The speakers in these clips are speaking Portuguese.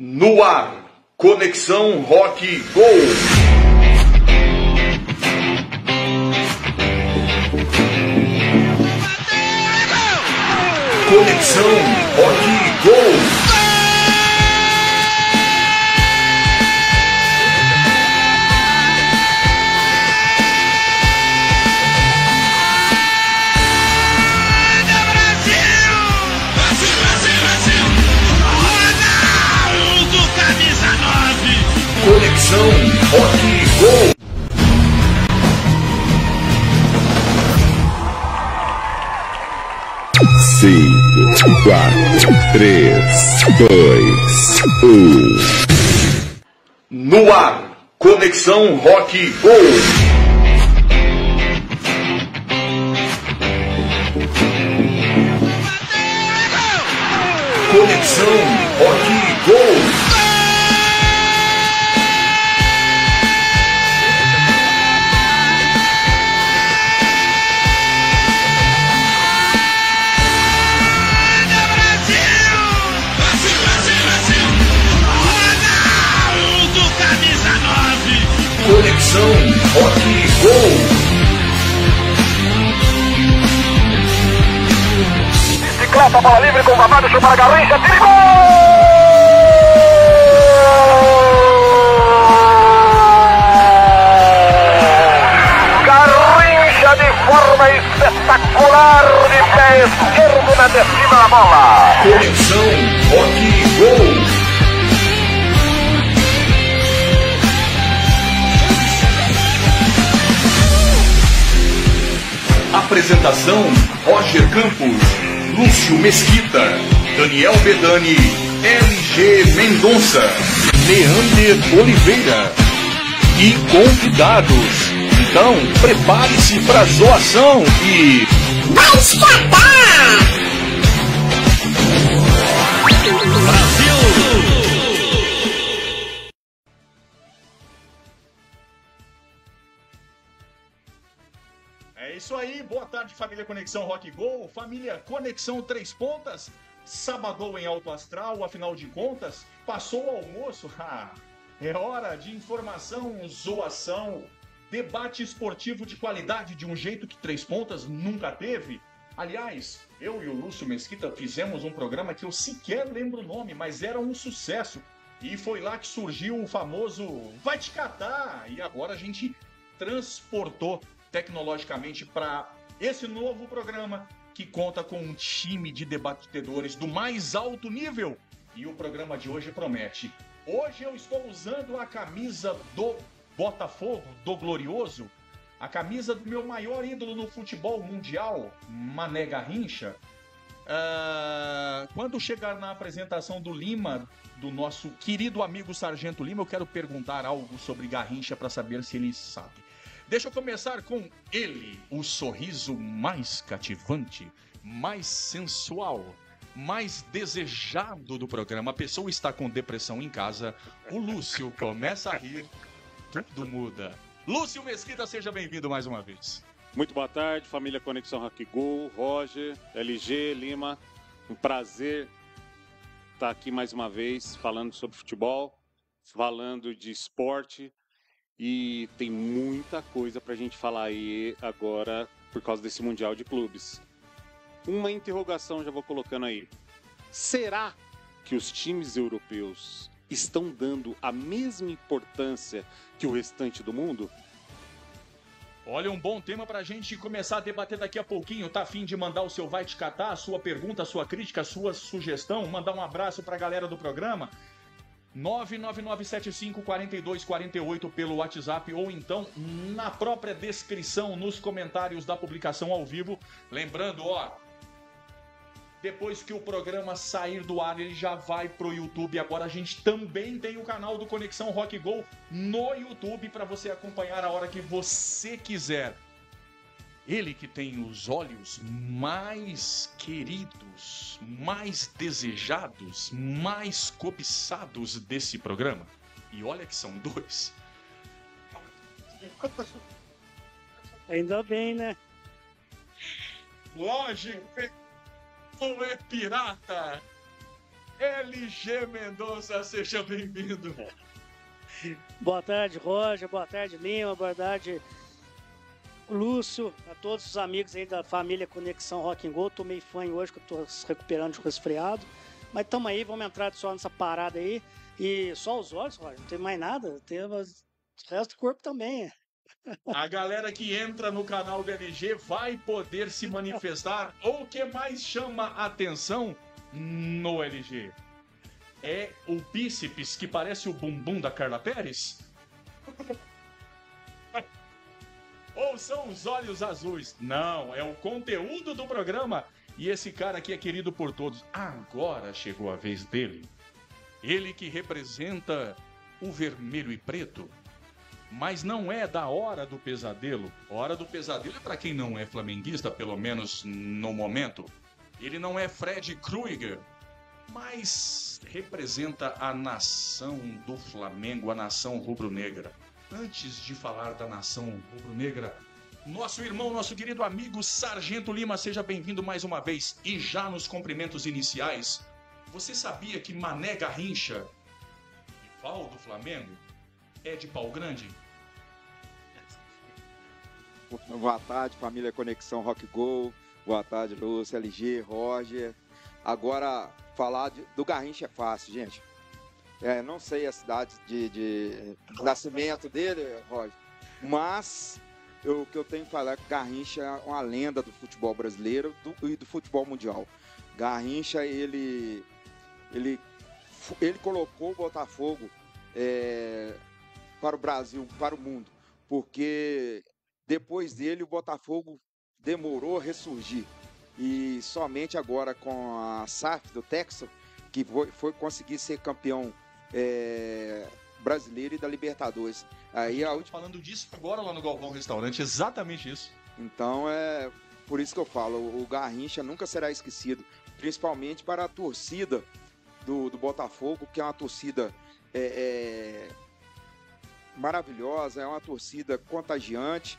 No ar, Conexão Rock Go! Conexão Rock Go! Conexão Rock Go! Cinco, 4, 3, 2, 1. No ar, Conexão Rock Go! Conexão Rock Go! Conexão Rock Go! Bicicleta, bola livre com o Babado, chupa a Garrincha, tira gol! Garrincha de forma espetacular, de pé esquerdo na descida da bola. Conexão Rock Go! Apresentação: Roger Campos, Lúcio Mesquita, Daniel Bedani, LG Mendonça, Leander Oliveira e convidados. Então, prepare-se para zoação e... vai escapar! Brasil! É isso aí, boa tarde, família Conexão Rock Go, família Conexão Três Pontas, sabadou em alto astral, afinal de contas, passou o almoço, é hora de informação, zoação, debate esportivo de qualidade de um jeito que Três Pontas nunca teve. Aliás, eu e o Lúcio Mesquita fizemos um programa que eu sequer lembro o nome, mas era um sucesso, e foi lá que surgiu o famoso Vai Te Catar, e agora a gente transportou tecnologicamente para esse novo programa que conta com um time de debatedores do mais alto nível. E o programa de hoje promete. Hoje eu estou usando a camisa do Botafogo, do Glorioso, a camisa do meu maior ídolo no futebol mundial, Mané Garrincha. Quando chegar na apresentação do Lima, do nosso querido amigo Sargento Lima, eu quero perguntar algo sobre Garrincha para saber se ele sabe. Deixa eu começar com ele, o sorriso mais cativante, mais sensual, mais desejado do programa. A pessoa está com depressão em casa, o Lúcio começa a rir, tudo muda. Lúcio Mesquita, seja bem-vindo mais uma vez. Muito boa tarde, família Conexão Rock Go, Roger, LG, Lima. Um prazer estar aqui mais uma vez falando sobre futebol, falando de esporte. E tem muita coisa pra gente falar aí agora por causa desse Mundial de Clubes. Uma interrogação já vou colocando aí. Será que os times europeus estão dando a mesma importância que o restante do mundo? Olha, um bom tema pra gente começar a debater daqui a pouquinho. Tá a fim de mandar o seu Vai Te Catar, a sua pergunta, a sua crítica, a sua sugestão, mandar um abraço pra galera do programa? 999754248 pelo WhatsApp ou então na própria descrição, nos comentários da publicação ao vivo. Lembrando, depois que o programa sair do ar, ele já vai pro YouTube. Agora a gente também tem o canal do Conexão Rock Go no YouTube para você acompanhar a hora que você quiser. Ele que tem os olhos mais queridos, mais desejados, mais cobiçados desse programa. E olha que são dois. Ainda bem, né? Lógico, não é pirata. LG Mendonça, seja bem-vindo. Boa tarde, Roger. Boa tarde, Lima. Boa tarde, Lúcio. A todos os amigos aí da família Conexão Rock and Go. Tô meio fã hoje que eu tô se recuperando de resfriado. Mas tamo aí, vamos entrar só nessa parada aí. E só os olhos, Roger, não tem mais nada. Tem o resto do corpo também. A galera que entra no canal do LG vai poder se manifestar. O que mais chama a atenção no LG é o bíceps que parece o bumbum da Carla Pérez? Ou são os olhos azuis? Não, é o conteúdo do programa. E esse cara aqui é querido por todos. Agora chegou a vez dele. Ele que representa o vermelho e preto. Mas não é da Hora do Pesadelo. Hora do Pesadelo é para quem não é flamenguista, pelo menos no momento. Ele não é Fred Krueger, mas representa a nação do Flamengo, a nação rubro-negra. Antes de falar da nação rubro-negra, nosso irmão, nosso querido amigo Sargento Lima, seja bem-vindo mais uma vez. E já nos cumprimentos iniciais, você sabia que Mané Garrincha, rival do Flamengo, é de pau grande? Boa tarde, família Conexão Rock Go. Boa tarde, Lúcio, LG, Roger. Agora, falar do Garrincha é fácil, gente. Não sei a cidade de nascimento dele, Roger, mas o que eu tenho que falar é que o Garrincha é uma lenda do futebol brasileiro e do futebol mundial. Garrincha, ele colocou o Botafogo para o Brasil, para o mundo, porque depois dele o Botafogo demorou a ressurgir, e somente agora com a SAF do Texas que foi conseguir ser campeão brasileiro e da Libertadores. Aí falando disso agora lá no Galvão Restaurante, exatamente isso. Então é por isso que eu falo, o Garrincha nunca será esquecido, principalmente para a torcida do Botafogo, que é uma torcida maravilhosa, é uma torcida contagiante,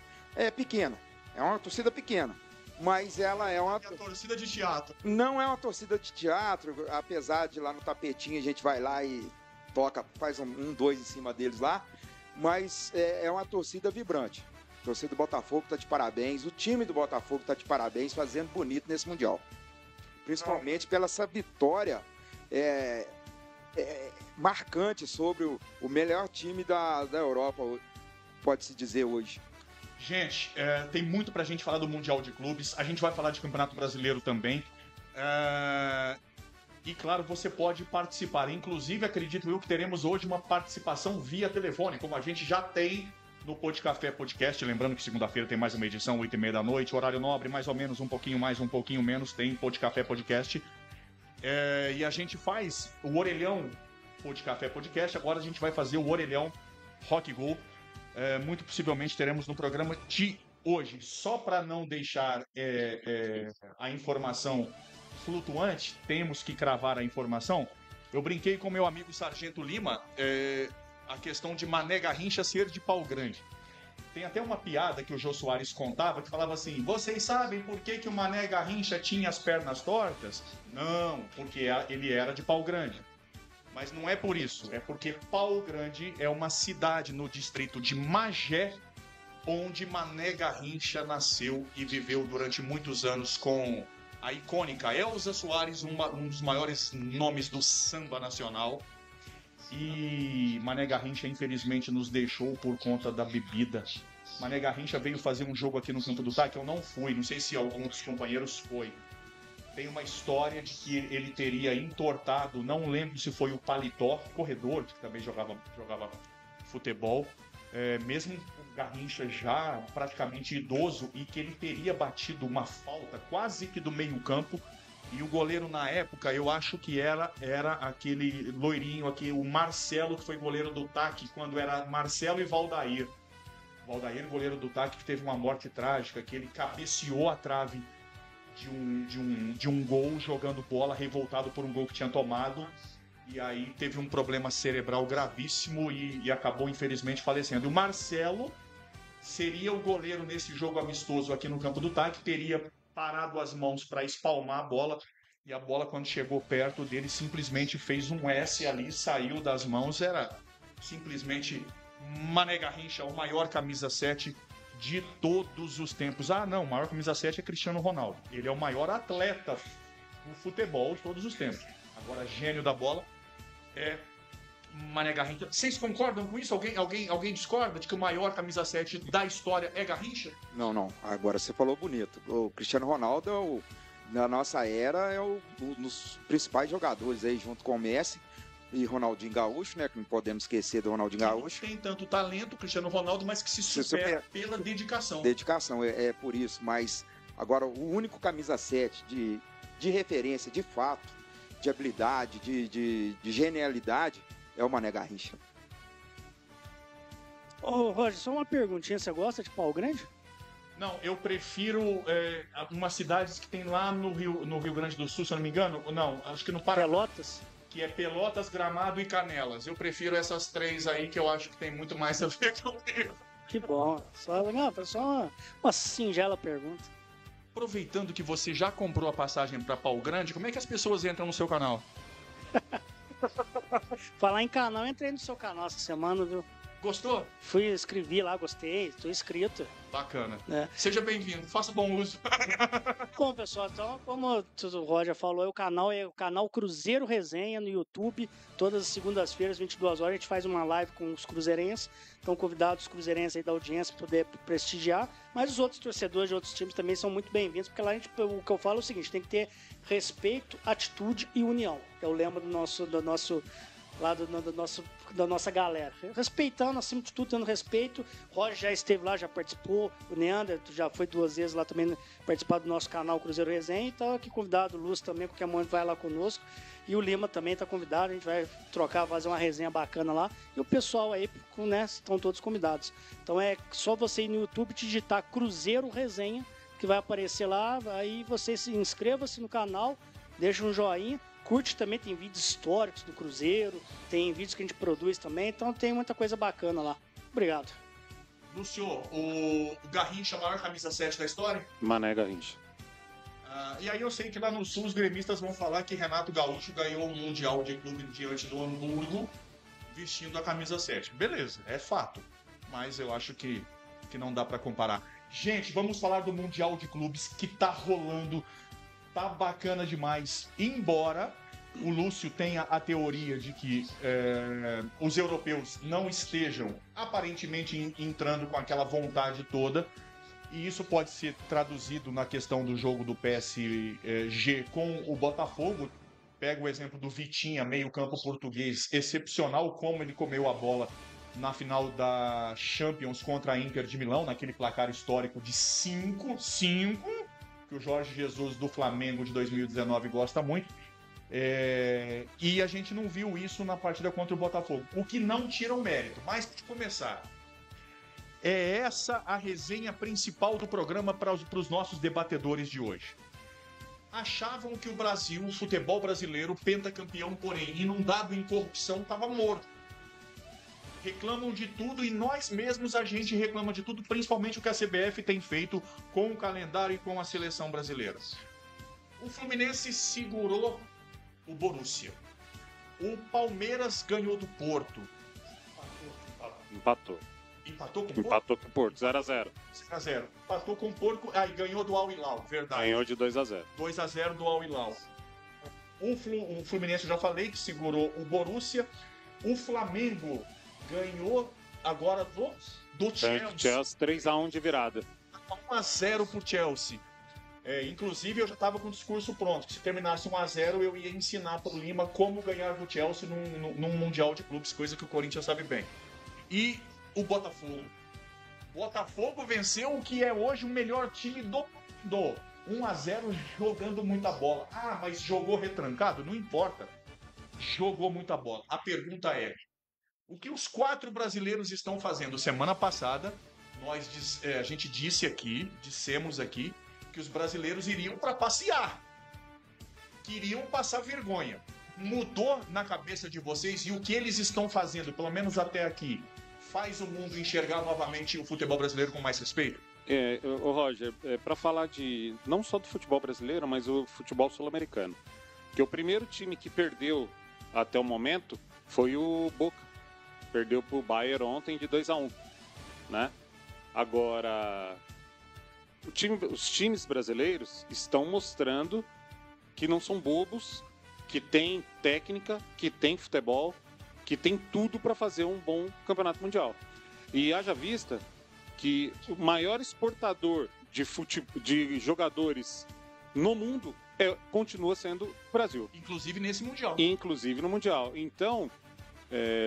pequena, é uma torcida pequena, mas ela é uma torcida de teatro. Não é uma torcida de teatro, apesar de lá no tapetinho a gente vai lá e toca, faz dois em cima deles lá, mas é uma torcida vibrante. A torcida do Botafogo está de parabéns, o time do Botafogo está de parabéns, fazendo bonito nesse Mundial, principalmente pela essa vitória marcante sobre o melhor time da Europa, pode-se dizer hoje. Gente, tem muito pra gente falar do Mundial de Clubes, a gente vai falar de Campeonato Brasileiro também, e claro, você pode participar, inclusive acredito eu que teremos hoje uma participação via telefone, como a gente já tem no Pod Café Podcast, lembrando que segunda-feira tem mais uma edição, 8h30 da noite, horário nobre, mais ou menos, um pouquinho mais, um pouquinho menos, tem Pod Café Podcast, e a gente faz o Orelhão Pod Café Podcast, agora a gente vai fazer o Orelhão Rock Go. Muito possivelmente teremos no programa de hoje, só para não deixar a informação flutuante, temos que cravar a informação. Eu brinquei com meu amigo Sargento Lima a questão de Mané Garrincha ser de pau grande. Tem até uma piada que o Jô Soares contava que falava assim: vocês sabem por que o Mané Garrincha tinha as pernas tortas? Não, porque ele era de pau grande. Mas não é por isso, é porque Pau Grande é uma cidade no distrito de Magé, onde Mané Garrincha nasceu e viveu durante muitos anos com a icônica Elza Soares, um dos maiores nomes do samba nacional. E Mané Garrincha, infelizmente, nos deixou por conta da bebida. Mané Garrincha veio fazer um jogo aqui no Campo do Tá, que eu não fui, não sei se algum dos companheiros foi. Tem uma história de que ele teria entortado, não lembro se foi o Paletó, corredor, que também jogava futebol, mesmo o Garrincha já praticamente idoso, e que ele teria batido uma falta quase que do meio campo, e o goleiro na época, eu acho que era aquele loirinho aqui, o Marcelo, que foi goleiro do TAC, quando era Marcelo e Valdair. Valdair, goleiro do TAC, que teve uma morte trágica, que ele cabeceou a trave de um gol jogando bola, revoltado por um gol que tinha tomado, e aí teve um problema cerebral gravíssimo e acabou infelizmente falecendo. E o Marcelo seria o goleiro nesse jogo amistoso aqui no Campo do TAC, teria parado as mãos para espalmar a bola e a bola, quando chegou perto dele, simplesmente fez um S ali, saiu das mãos. Era simplesmente Mané Garrincha, o maior camisa 7 de todos os tempos. Ah, não, o maior camisa 7 é Cristiano Ronaldo. Ele é o maior atleta do futebol de todos os tempos. Agora, gênio da bola é Mané Garrincha. Vocês concordam com isso? Alguém discorda de que o maior camisa 7 da história é Garrincha? Não. Agora você falou bonito. O Cristiano Ronaldo, na nossa era, é um dos principais jogadores aí, junto com o Messi e Ronaldinho Gaúcho, né? Que não podemos esquecer do Ronaldinho Gaúcho. Tem tanto talento, Cristiano Ronaldo, mas que se supera pela dedicação. Dedicação, é por isso. Mas agora, o único camisa 7 de referência, de fato, de habilidade, de genialidade, é o Mané Garrincha. Ô, Roger, só uma perguntinha. Você gosta de Pau Grande? Não, eu prefiro umas cidades que tem lá no Rio Grande do Sul, se eu não me engano. Não, acho que no Paraná. Pelotas? Que é Pelotas, Gramado e Canelas. Eu prefiro essas três aí, que eu acho que tem muito mais a ver com o Rio. Que bom. Só uma singela pergunta. Aproveitando que você já comprou a passagem para Pau Grande, como é que as pessoas entram no seu canal? Falar em canal, eu entrei no seu canal essa semana, viu? Gostou? Escrevi lá, gostei, tô inscrito. Bacana. É. Seja bem-vindo, faça bom uso. Bom, pessoal, então, como o Roger falou, o canal Cruzeiro Resenha no YouTube. Todas as segundas-feiras, 22 horas, a gente faz uma live com os cruzeirenses. Estão convidados os cruzeirenses aí da audiência para poder prestigiar. Mas os outros torcedores de outros times também são muito bem-vindos, porque lá o que eu falo é o seguinte: tem que ter respeito, atitude e união. É o lema da nossa galera. Respeitando, acima de tudo, dando respeito. O Roger já esteve lá, já participou. O Neander já foi 2 vezes lá também participar do nosso canal Cruzeiro Resenha. Então, aqui convidado, o Lúcio também, qualquer momento vai lá conosco. E o Lima também está convidado. A gente vai trocar, fazer uma resenha bacana lá. E o pessoal aí, né, estão todos convidados. Então, é só você ir no YouTube digitar Cruzeiro Resenha, que vai aparecer lá. Aí você se inscreva-se no canal, deixa um joinha. Curte também, tem vídeos históricos do Cruzeiro, tem vídeos que a gente produz também, então tem muita coisa bacana lá. Obrigado. Lúcio, o Garrincha, a maior camisa 7 da história? Mané Garrincha. E aí eu sei que lá no Sul os gremistas vão falar que Renato Gaúcho ganhou o Mundial de Clube diante do Hamburgo vestindo a camisa 7. Beleza, é fato, mas eu acho que não dá pra comparar. Gente, vamos falar do Mundial de Clubes que tá rolando. Tá bacana demais, embora o Lúcio tenha a teoria de que os europeus não estejam aparentemente entrando com aquela vontade toda, e isso pode ser traduzido na questão do jogo do PSG com o Botafogo. Pega o exemplo do Vitinha, meio-campo português, excepcional como ele comeu a bola na final da Champions contra a Inter de Milão, naquele placar histórico de 5, que o Jorge Jesus do Flamengo de 2019 gosta muito. E a gente não viu isso na partida contra o Botafogo, o que não tira o mérito. Mas, para começar, é essa a resenha principal do programa para os nossos debatedores de hoje. Achavam que o Brasil, o futebol brasileiro, pentacampeão, porém inundado em corrupção, estava morto. Reclamam de tudo e nós mesmos a gente reclama de tudo, principalmente o que a CBF tem feito com o calendário e com a seleção brasileira. O Fluminense segurou o Borussia. O Palmeiras ganhou do Porto. Empatou com o Porto, 0x0. 0x0. Empatou com o Porto, aí ganhou do Al Hilal, verdade. Ganhou de 2x0. 2x0 do Al Hilal. O Fluminense, eu já falei, que segurou o Borussia. O Flamengo ganhou agora do Chelsea. Chelsea 3x1 de virada. 1x0 pro Chelsea. Inclusive, eu já estava com o discurso pronto, que se terminasse 1x0, eu ia ensinar pro Lima como ganhar do Chelsea num Mundial de Clubes, coisa que o Corinthians sabe bem. E o Botafogo. Botafogo venceu o que é hoje o melhor time do mundo. 1x0 jogando muita bola. Ah, mas jogou retrancado? Não importa. Jogou muita bola. A pergunta é: o que os 4 brasileiros estão fazendo? Semana passada, a gente dissemos aqui, que os brasileiros iriam para passear. Queriam passar vergonha. Mudou na cabeça de vocês, e o que eles estão fazendo, pelo menos até aqui, faz o mundo enxergar novamente o futebol brasileiro com mais respeito? Roger, para falar de não só do futebol brasileiro, mas o futebol sul-americano. Que o primeiro time que perdeu até o momento foi o Boca. Perdeu para o Bayern ontem de 2-1, né? Agora, os times brasileiros estão mostrando que não são bobos, que tem técnica, que tem futebol, que tem tudo para fazer um bom campeonato mundial. E haja vista que o maior exportador de jogadores no mundo continua sendo o Brasil. Inclusive nesse Mundial. Inclusive no Mundial. Então,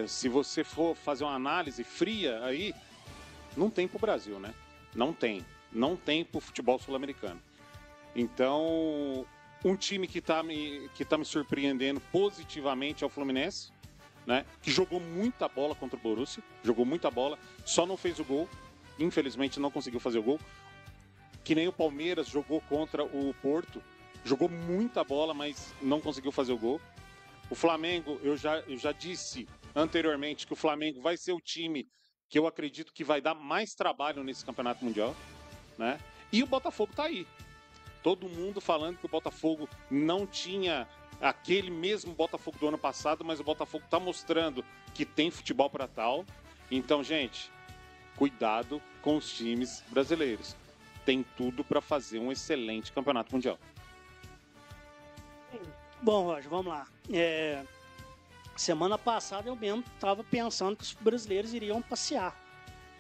se você for fazer uma análise fria aí, não tem pro Brasil, né? Não tem. Não tem pro futebol sul-americano. Então, um time que tá me surpreendendo positivamente é o Fluminense, né? Que jogou muita bola contra o Borussia. Jogou muita bola, só não fez o gol. Infelizmente não conseguiu fazer o gol. Que nem o Palmeiras jogou contra o Porto. Jogou muita bola, mas não conseguiu fazer o gol. O Flamengo, eu já disse anteriormente que o Flamengo vai ser o time que eu acredito que vai dar mais trabalho nesse campeonato mundial, né? E o Botafogo tá aí. Todo mundo falando que o Botafogo não tinha aquele mesmo Botafogo do ano passado, mas o Botafogo tá mostrando que tem futebol para tal. Então, gente, cuidado com os times brasileiros. Tem tudo para fazer um excelente campeonato mundial. Bom, Roger, vamos lá. Semana passada eu mesmo estava pensando que os brasileiros iriam passear.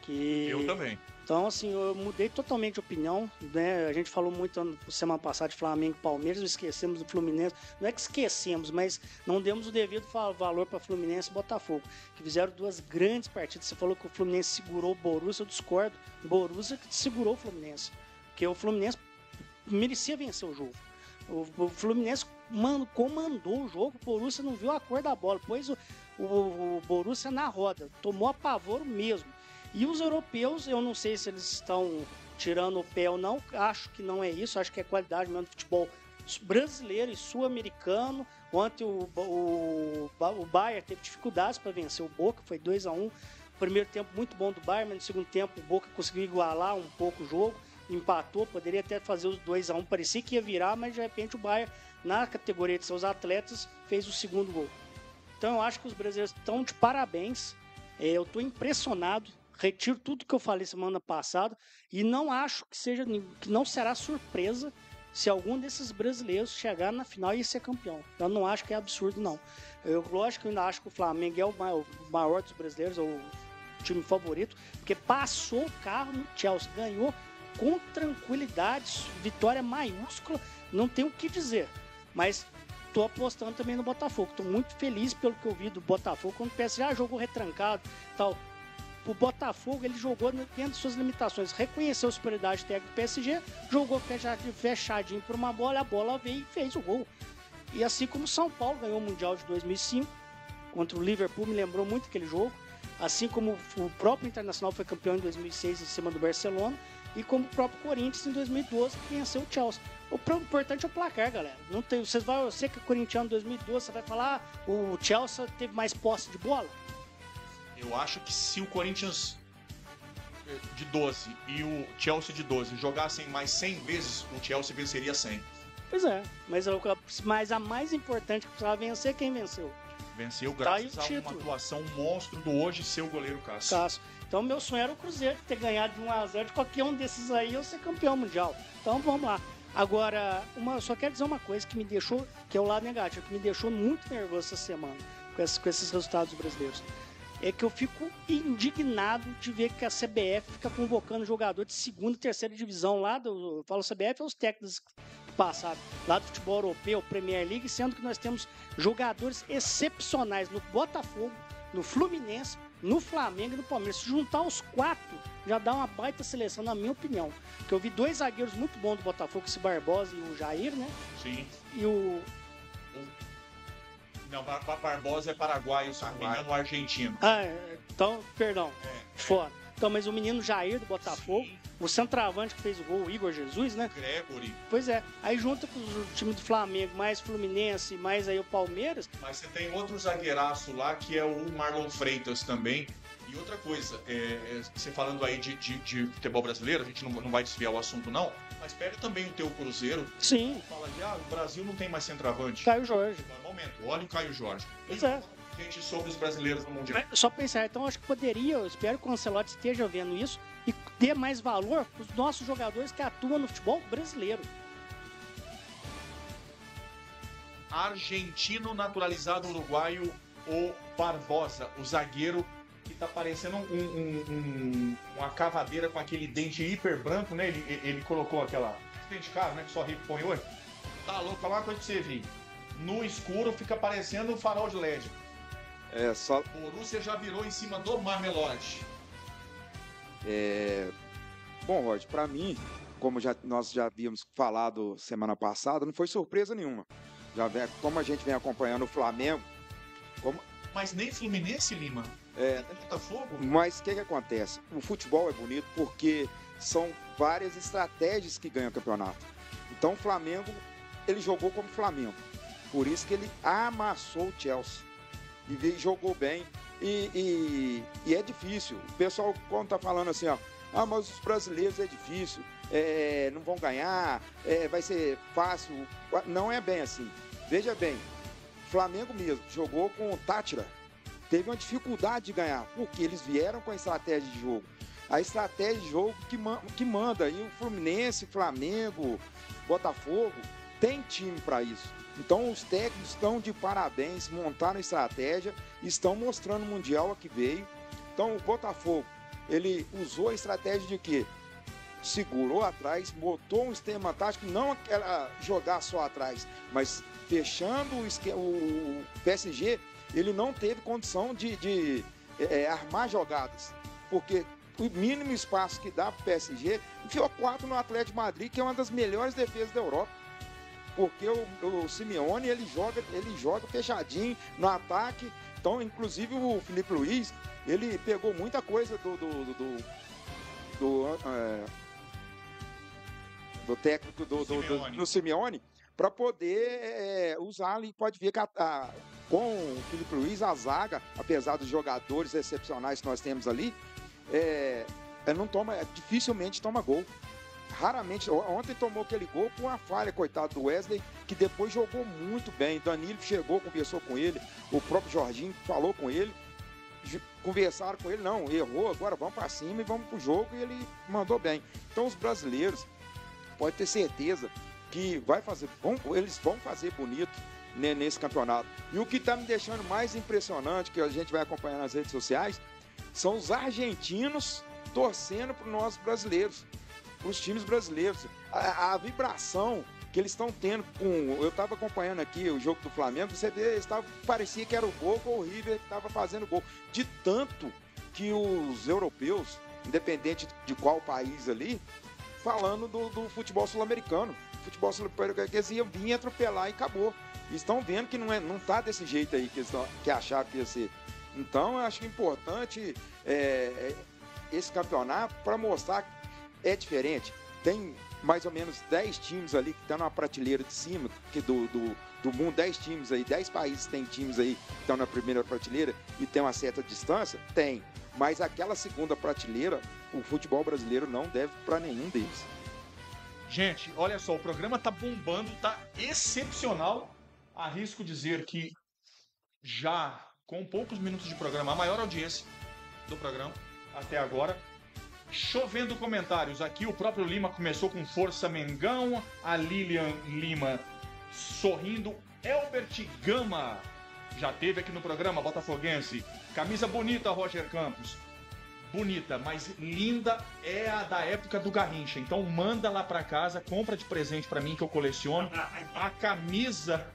Eu também. Então, assim, eu mudei totalmente de opinião, né? A gente falou muito semana passada de Flamengo e Palmeiras, esquecemos do Fluminense. Não é que esquecemos, mas não demos o devido valor para Fluminense e Botafogo, que fizeram duas grandes partidas. Você falou que o Fluminense segurou o Borussia, eu discordo. O Borussia que segurou o Fluminense, porque o Fluminense merecia vencer o jogo. O Fluminense comandou o jogo, o Borussia não viu a cor da bola, pôs o Borussia na roda, tomou apavoro mesmo. E os europeus, eu não sei se eles estão tirando o pé ou não, acho que não é isso, acho que é qualidade mesmo do futebol brasileiro e sul-americano. Ontem o Bayern teve dificuldades para vencer o Boca, foi 2-1. Primeiro tempo muito bom do Bayern, mas no segundo tempo o Boca conseguiu igualar um pouco o jogo, empatou, poderia até fazer os 2-1, parecia que ia virar, mas de repente o Bayern, na categoria de seus atletas, fez o segundo gol. Então eu acho que os brasileiros estão de parabéns, eu estou impressionado. Retiro tudo que eu falei semana passada e não acho que não será surpresa se algum desses brasileiros chegar na final e ser campeão. Eu não acho que é absurdo, não. Lógico que eu ainda acho que o Flamengo é o maior dos brasileiros, ou o time favorito, porque passou o carro no Chelsea, ganhou com tranquilidade, vitória maiúscula, não tem o que dizer. Mas estou apostando também no Botafogo. Estou muito feliz pelo que eu vi do Botafogo, quando o PSG jogou retrancado e tal. O Botafogo, ele jogou dentro de suas limitações, reconheceu a superioridade técnica do PSG, jogou fechadinho por uma bola, a bola veio e fez o gol. E assim como o São Paulo ganhou o Mundial de 2005 contra o Liverpool, me lembrou muito aquele jogo, assim como o próprio Internacional foi campeão em 2006 em cima do Barcelona, e como o próprio Corinthians em 2012 que venceu o Chelsea. O importante é o placar, galera. Não tem, você que é corintiano em 2012, você vai falar, o Chelsea teve mais posse de bola? Eu acho que se o Corinthians de 12 e o Chelsea de 12 jogassem mais 100 vezes, o Chelsea venceria 100. Pois é, mas a mais importante que precisava vencer, quem venceu? Venceu graças a uma atuação monstro do hoje seu goleiro Cássio. Então meu sonho era o Cruzeiro ter ganhado de 1-0 de qualquer um desses aí, eu ser campeão mundial. Então vamos lá. Agora, só quero dizer uma coisa que me deixou, que é o lado negativo, que me deixou muito nervoso essa semana com esses resultados brasileiros. É que eu fico indignado de ver que a CBF fica convocando jogador de segunda e terceira divisão eu falo CBF, é os técnicos do passado, lá do futebol europeu, Premier League, sendo que nós temos jogadores excepcionais no Botafogo, no Fluminense, no Flamengo e no Palmeiras. Se juntar os 4, já dá uma baita seleção, na minha opinião. Porque eu vi 2 zagueiros muito bons do Botafogo, esse Barbosa e o Jair, né? Sim. E o... Não, Barbosa é paraguaio, se não me engano, argentino. Então, perdão. Fora. Então, mas o menino Jair do Botafogo, sim. O centroavante que fez o gol, o Igor Jesus, né? Gregory. Pois é. Aí junta com o time do Flamengo, mais Fluminense, mais aí o Palmeiras. Mas você tem outro zagueiraço lá, que é o Marlon Freitas também. E outra coisa, você falando aí de futebol brasileiro, a gente não vai desviar o assunto não, mas pega também o teu Cruzeiro. Sim. Fala de, o Brasil não tem mais centroavante. Caio Jorge. No momento, olha o Caio Jorge. Pois é. Gente sobre os brasileiros no Mundial. Só pensar, então acho que poderia, eu espero que o Ancelotti esteja vendo isso e dê mais valor para os nossos jogadores que atuam no futebol brasileiro. Argentino naturalizado uruguaio, o Barbosa, o zagueiro que tá parecendo uma cavadeira com aquele dente hiper branco, né? Ele colocou aquela dente caro, né? Que só rico põe hoje. Tá louco, falar uma coisa pra você ver. No escuro fica parecendo um farol de LED. O Borussia já virou em cima do Marmelode. Bom, Roger, pra mim, como nós já havíamos falado semana passada, não foi surpresa nenhuma. Como a gente vem acompanhando o Flamengo... Mas nem Fluminense, Lima? Botafogo? Mas o que acontece? O futebol é bonito porque são várias estratégias que ganham o campeonato. Então o Flamengo, ele jogou como Flamengo. Por isso que ele amassou o Chelsea. E jogou bem. E é difícil. O pessoal, quando tá falando assim, mas os brasileiros é difícil, não vão ganhar, vai ser fácil. Não é bem assim. Veja bem, Flamengo mesmo jogou com o Tátira. Teve uma dificuldade de ganhar, porque eles vieram com a estratégia de jogo. A estratégia de jogo que manda. E o Fluminense, Flamengo, Botafogo, tem time para isso. Então os técnicos estão de parabéns, montaram a estratégia, estão mostrando o Mundial a que veio. Então o Botafogo, ele usou a estratégia de quê? Segurou atrás, botou um sistema tático, não aquela jogar só atrás, mas fechando o PSG, ele não teve condição de armar jogadas, porque o mínimo espaço que dá para o PSG, enfiou 4 no Atlético de Madrid, que é uma das melhores defesas da Europa, porque o Simeone, ele joga fechadinho no ataque. Então, inclusive, o Felipe Luiz, ele pegou muita coisa do técnico do Simeone para poder usar ali. Pode ver que com o Felipe Luiz, a zaga, apesar dos jogadores excepcionais que nós temos ali, dificilmente toma gol. Raramente. Ontem tomou aquele gol com uma falha, coitado do Wesley, que depois jogou muito bem. Danilo chegou, conversou com ele, o próprio Jorginho falou com ele, conversaram com ele, não, errou, agora vamos para cima e vamos pro jogo, e ele mandou bem. Então os brasileiros, pode ter certeza que eles vão fazer bonito nesse campeonato. E o que está me deixando mais impressionante, que a gente vai acompanhar nas redes sociais, são os argentinos torcendo para os nossos brasileiros, para os times brasileiros. A vibração que eles estão tendo eu estava acompanhando aqui o jogo do Flamengo, você vê, parecia que era o Boca ou o River que estava fazendo gol. De tanto que os europeus, independente de qual país ali, falando do futebol sul-americano. Futebol sul-americano que eles iam vir atropelar e acabou. E estão vendo que não está desse jeito aí que acharam que ia ser. Então, eu acho importante esse campeonato para mostrar que é diferente. Tem mais ou menos 10 times ali que estão na prateleira de cima que do mundo, 10 times aí, 10 países tem times aí que estão na primeira prateleira e tem uma certa distância? Tem. Mas aquela segunda prateleira, o futebol brasileiro não deve para nenhum deles. Gente, olha só, o programa tá bombando, tá excepcional. Arrisco dizer que já com poucos minutos de programa, a maior audiência do programa até agora. Chovendo comentários aqui, o próprio Lima começou com força Mengão, a Lilian Lima sorrindo, Elbert Gama já teve aqui no programa, botafoguense, camisa bonita, Roger Campos, bonita, mas linda é a da época do Garrincha, então manda lá pra casa, compra de presente pra mim que eu coleciono, a camisa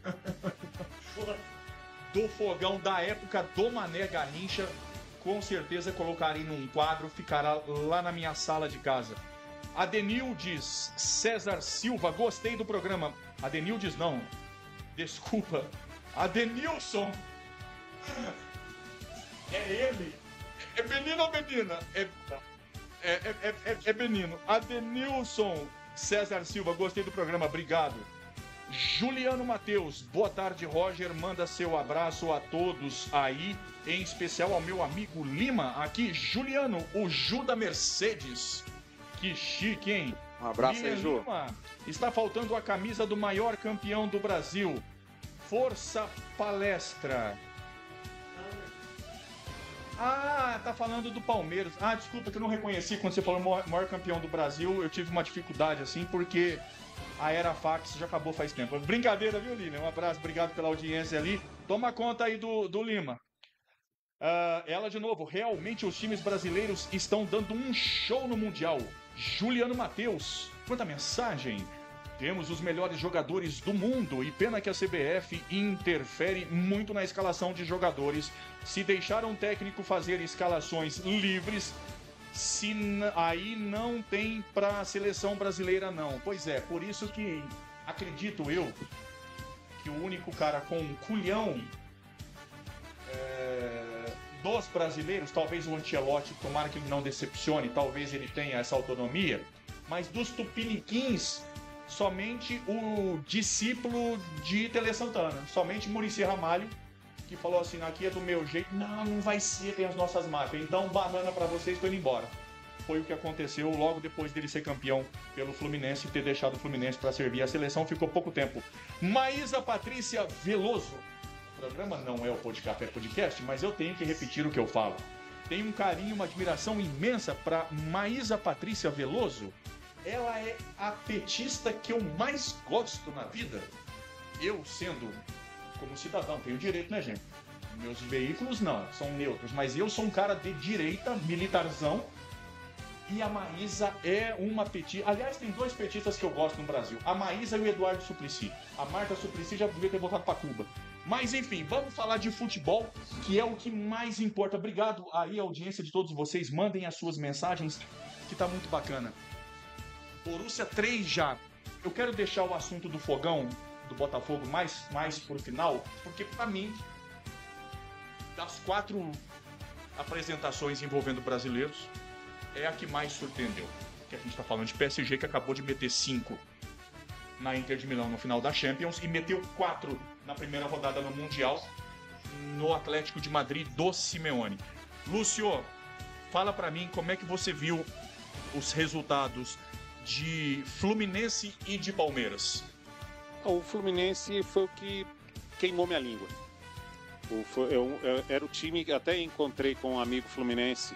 do Fogão da época do Mané Garrincha, com certeza colocarei num quadro, ficará lá na minha sala de casa. Adenildes César Silva, gostei do programa. Adenildes não, desculpa. Adenilson. É ele. É menino ou menina? É menino. Adenilson César Silva, gostei do programa, obrigado. Juliano Matheus, boa tarde, Roger. Manda seu abraço a todos aí em especial ao meu amigo Lima, aqui, Juliano, o Ju da Mercedes. Que chique, hein? Um abraço aí, Ju. Lima, está faltando a camisa do maior campeão do Brasil. Força Palestra. Ah, tá falando do Palmeiras. Ah, desculpa que eu não reconheci quando você falou maior campeão do Brasil. Eu tive uma dificuldade assim, porque a Era Fax já acabou faz tempo. Brincadeira, viu, Lilian? Um abraço, obrigado pela audiência ali. Toma conta aí do Lima. Ela de novo, realmente os times brasileiros estão dando um show no Mundial. Juliano Matheus, quanta mensagem. Temos os melhores jogadores do mundo e pena que a CBF interfere muito na escalação de jogadores. Se deixar um técnico fazer escalações livres, aí não tem para a seleção brasileira não. Pois é, por isso que acredito eu que o único cara com culhão dos brasileiros, talvez o Ancelotti, tomara que ele não decepcione, talvez ele tenha essa autonomia, mas dos tupiniquins, somente o discípulo de Tele Santana, somente Muricy Ramalho, que falou assim, aqui é do meu jeito, não vai ser, tem as nossas máfias, então banana pra vocês, tô indo embora. Foi o que aconteceu logo depois dele ser campeão pelo Fluminense e ter deixado o Fluminense para servir a seleção, ficou pouco tempo. Maísa Patrícia Veloso. O programa não é o podcast, mas eu tenho que repetir o que eu falo. Tenho um carinho, uma admiração imensa para Maísa Patrícia Veloso. Ela é a petista que eu mais gosto na vida. Eu, sendo como cidadão, tenho direito, né, gente? Meus veículos não, são neutros, mas eu sou um cara de direita, militarzão. E a Maísa é uma petista. Aliás, tem dois petistas que eu gosto no Brasil. A Maísa e o Eduardo Suplicy. A Marta Suplicy já devia ter voltado para Cuba. Mas enfim, vamos falar de futebol, que é o que mais importa. Obrigado aí, a audiência de todos vocês. Mandem as suas mensagens, que tá muito bacana. Borussia 3 já. Eu quero deixar o assunto do fogão do Botafogo mais por final, porque para mim, das 4 apresentações envolvendo brasileiros, é a que mais surpreendeu. Que a gente tá falando de PSG, que acabou de meter 5 na Inter de Milão no final da Champions e meteu 4 na primeira rodada no Mundial no Atlético de Madrid do Simeone. Lúcio, fala pra mim como é que você viu os resultados de Fluminense e de Palmeiras. O Fluminense foi o que queimou minha língua. Era o time que até encontrei com um amigo fluminense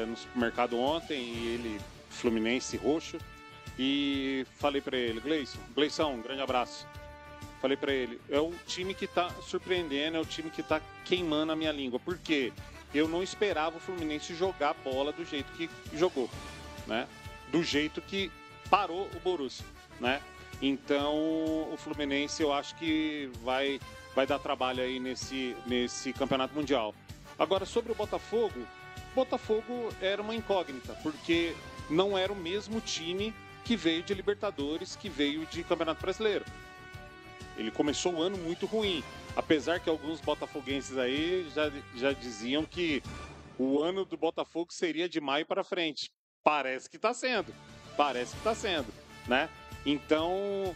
no supermercado ontem, e ele, Fluminense roxo, e falei pra ele, Gleison, um grande abraço. Falei pra ele, é o time que tá surpreendendo, é o time que tá queimando a minha língua, porque eu não esperava o Fluminense jogar bola do jeito que jogou, né? Do jeito que parou o Borussia, né? Então, o Fluminense eu acho que vai dar trabalho aí nesse campeonato mundial. Agora, sobre o Botafogo era uma incógnita, porque não era o mesmo time que veio de Libertadores, que veio de Campeonato Brasileiro. Ele começou o ano muito ruim, apesar que alguns botafoguenses aí já diziam que o ano do Botafogo seria de maio para frente. Parece que está sendo, né? Então,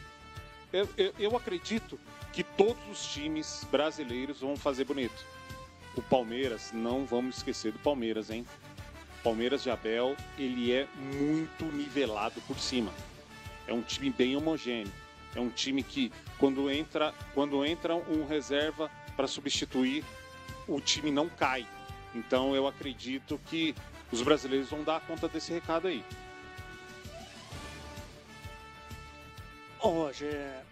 eu acredito que todos os times brasileiros vão fazer bonito. O Palmeiras, não vamos esquecer do Palmeiras, hein? Palmeiras de Abel, ele é muito nivelado por cima. É um time bem homogêneo. É um time que, quando entra um reserva para substituir, o time não cai. Então, eu acredito que os brasileiros vão dar conta desse recado aí. Roger,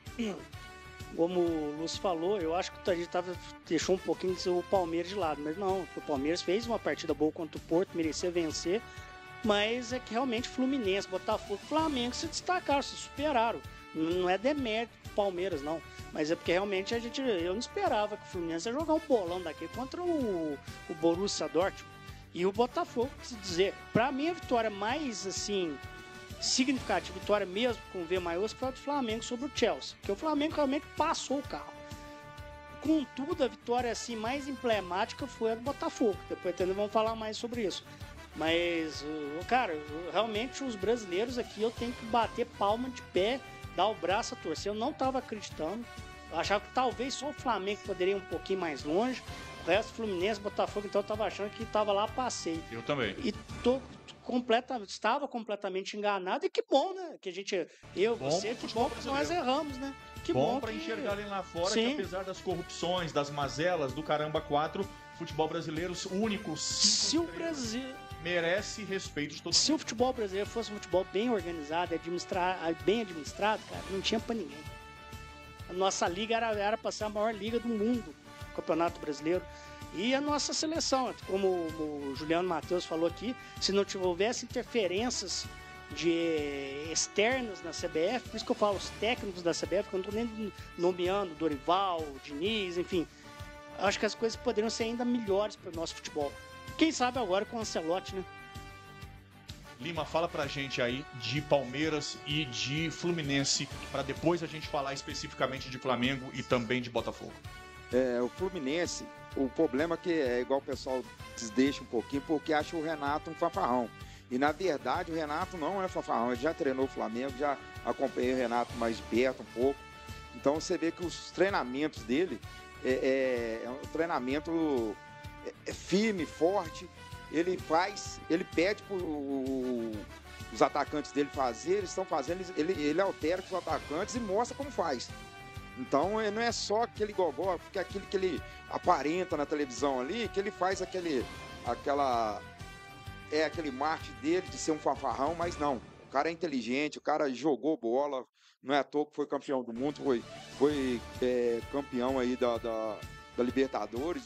como o Lúcio falou, eu acho que a gente deixou um pouquinho o Palmeiras de lado, mas não, o Palmeiras fez uma partida boa contra o Porto, merecia vencer, mas é que realmente Fluminense, Botafogo, Flamengo se destacaram, se superaram. Não é demérito do Palmeiras, não, mas é porque realmente eu não esperava que o Fluminense ia jogar um bolão daquele contra o Borussia Dortmund. E o Botafogo, se dizer, pra mim a vitória mais, assim, significativa, vitória mesmo com V maiúsculo, foi a do Flamengo sobre o Chelsea, porque o Flamengo realmente passou o carro. Contudo, a vitória, assim, mais emblemática foi a do Botafogo, depois também vamos falar mais sobre isso. Mas, cara, realmente os brasileiros aqui, eu tenho que bater palma de pé, dar o braço a torcer, eu não tava acreditando. Eu achava que talvez só o Flamengo poderia ir um pouquinho mais longe, O resto, Fluminense, Botafogo, então eu tava achando que tava lá a passeio. Eu também. E estava completamente enganado, e que bom, né? Que a gente, você, que bom que nós erramos, né? Que bom para enxergarem lá fora que apesar das corrupções, das mazelas, do caramba 4, futebol brasileiro único. Se o Brasil merece respeito de todo mundo. Se o futebol brasileiro fosse um futebol bem organizado, bem administrado, cara, não tinha pra ninguém. A nossa liga era pra ser a maior liga do mundo, o Campeonato Brasileiro. E a nossa seleção, como o Juliano Matheus falou aqui, se não houvesse interferências externas na CBF, por isso que eu falo os técnicos da CBF, que eu não estou nem nomeando Dorival, Diniz, enfim, acho que as coisas poderiam ser ainda melhores para o nosso futebol. Quem sabe agora com o Ancelotti, né? Lima, fala pra gente aí de Palmeiras e de Fluminense, para depois a gente falar especificamente de Flamengo e também de Botafogo. O Fluminense, o problema é que é igual o pessoal desdeixa um pouquinho, porque acha o Renato um fanfarrão. E na verdade o Renato não é fanfarrão, ele já treinou o Flamengo, já acompanhei o Renato mais de perto um pouco. Então você vê que os treinamentos dele é um treinamento firme, forte. Ele pede para os atacantes dele fazer, eles estão fazendo, ele altera com os atacantes e mostra como faz. Então não é só aquele gogó, porque aquele que ele aparenta na televisão ali, que ele faz aquele marketing dele de ser um fanfarrão, mas não. O cara é inteligente, o cara jogou bola, não é à toa que foi campeão do mundo, foi campeão aí da Libertadores.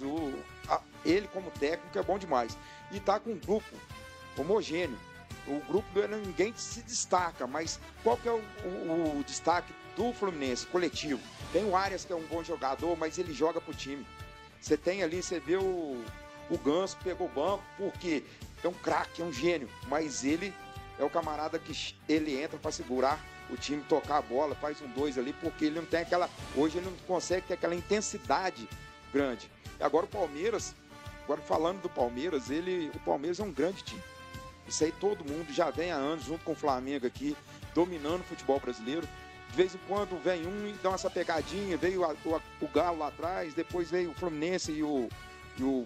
Ele como técnico é bom demais. E tá com um grupo homogêneo. O grupo dele ninguém se destaca, mas qual que é o destaque do Fluminense coletivo? Tem o Arias, que é um bom jogador, mas ele joga pro time. Você tem ali, você vê o Ganso pegou o banco, porque é um craque, é um gênio, mas ele é o camarada que ele entra para segurar o time, tocar a bola, faz um 2 ali, porque ele não tem hoje ele não consegue ter aquela intensidade grande. Agora o Palmeiras, falando do Palmeiras, o Palmeiras é um grande time. Isso aí todo mundo já vem há anos junto com o Flamengo aqui, dominando o futebol brasileiro. De vez em quando vem um e dá essa pegadinha, veio o Galo lá atrás, depois veio o Fluminense e o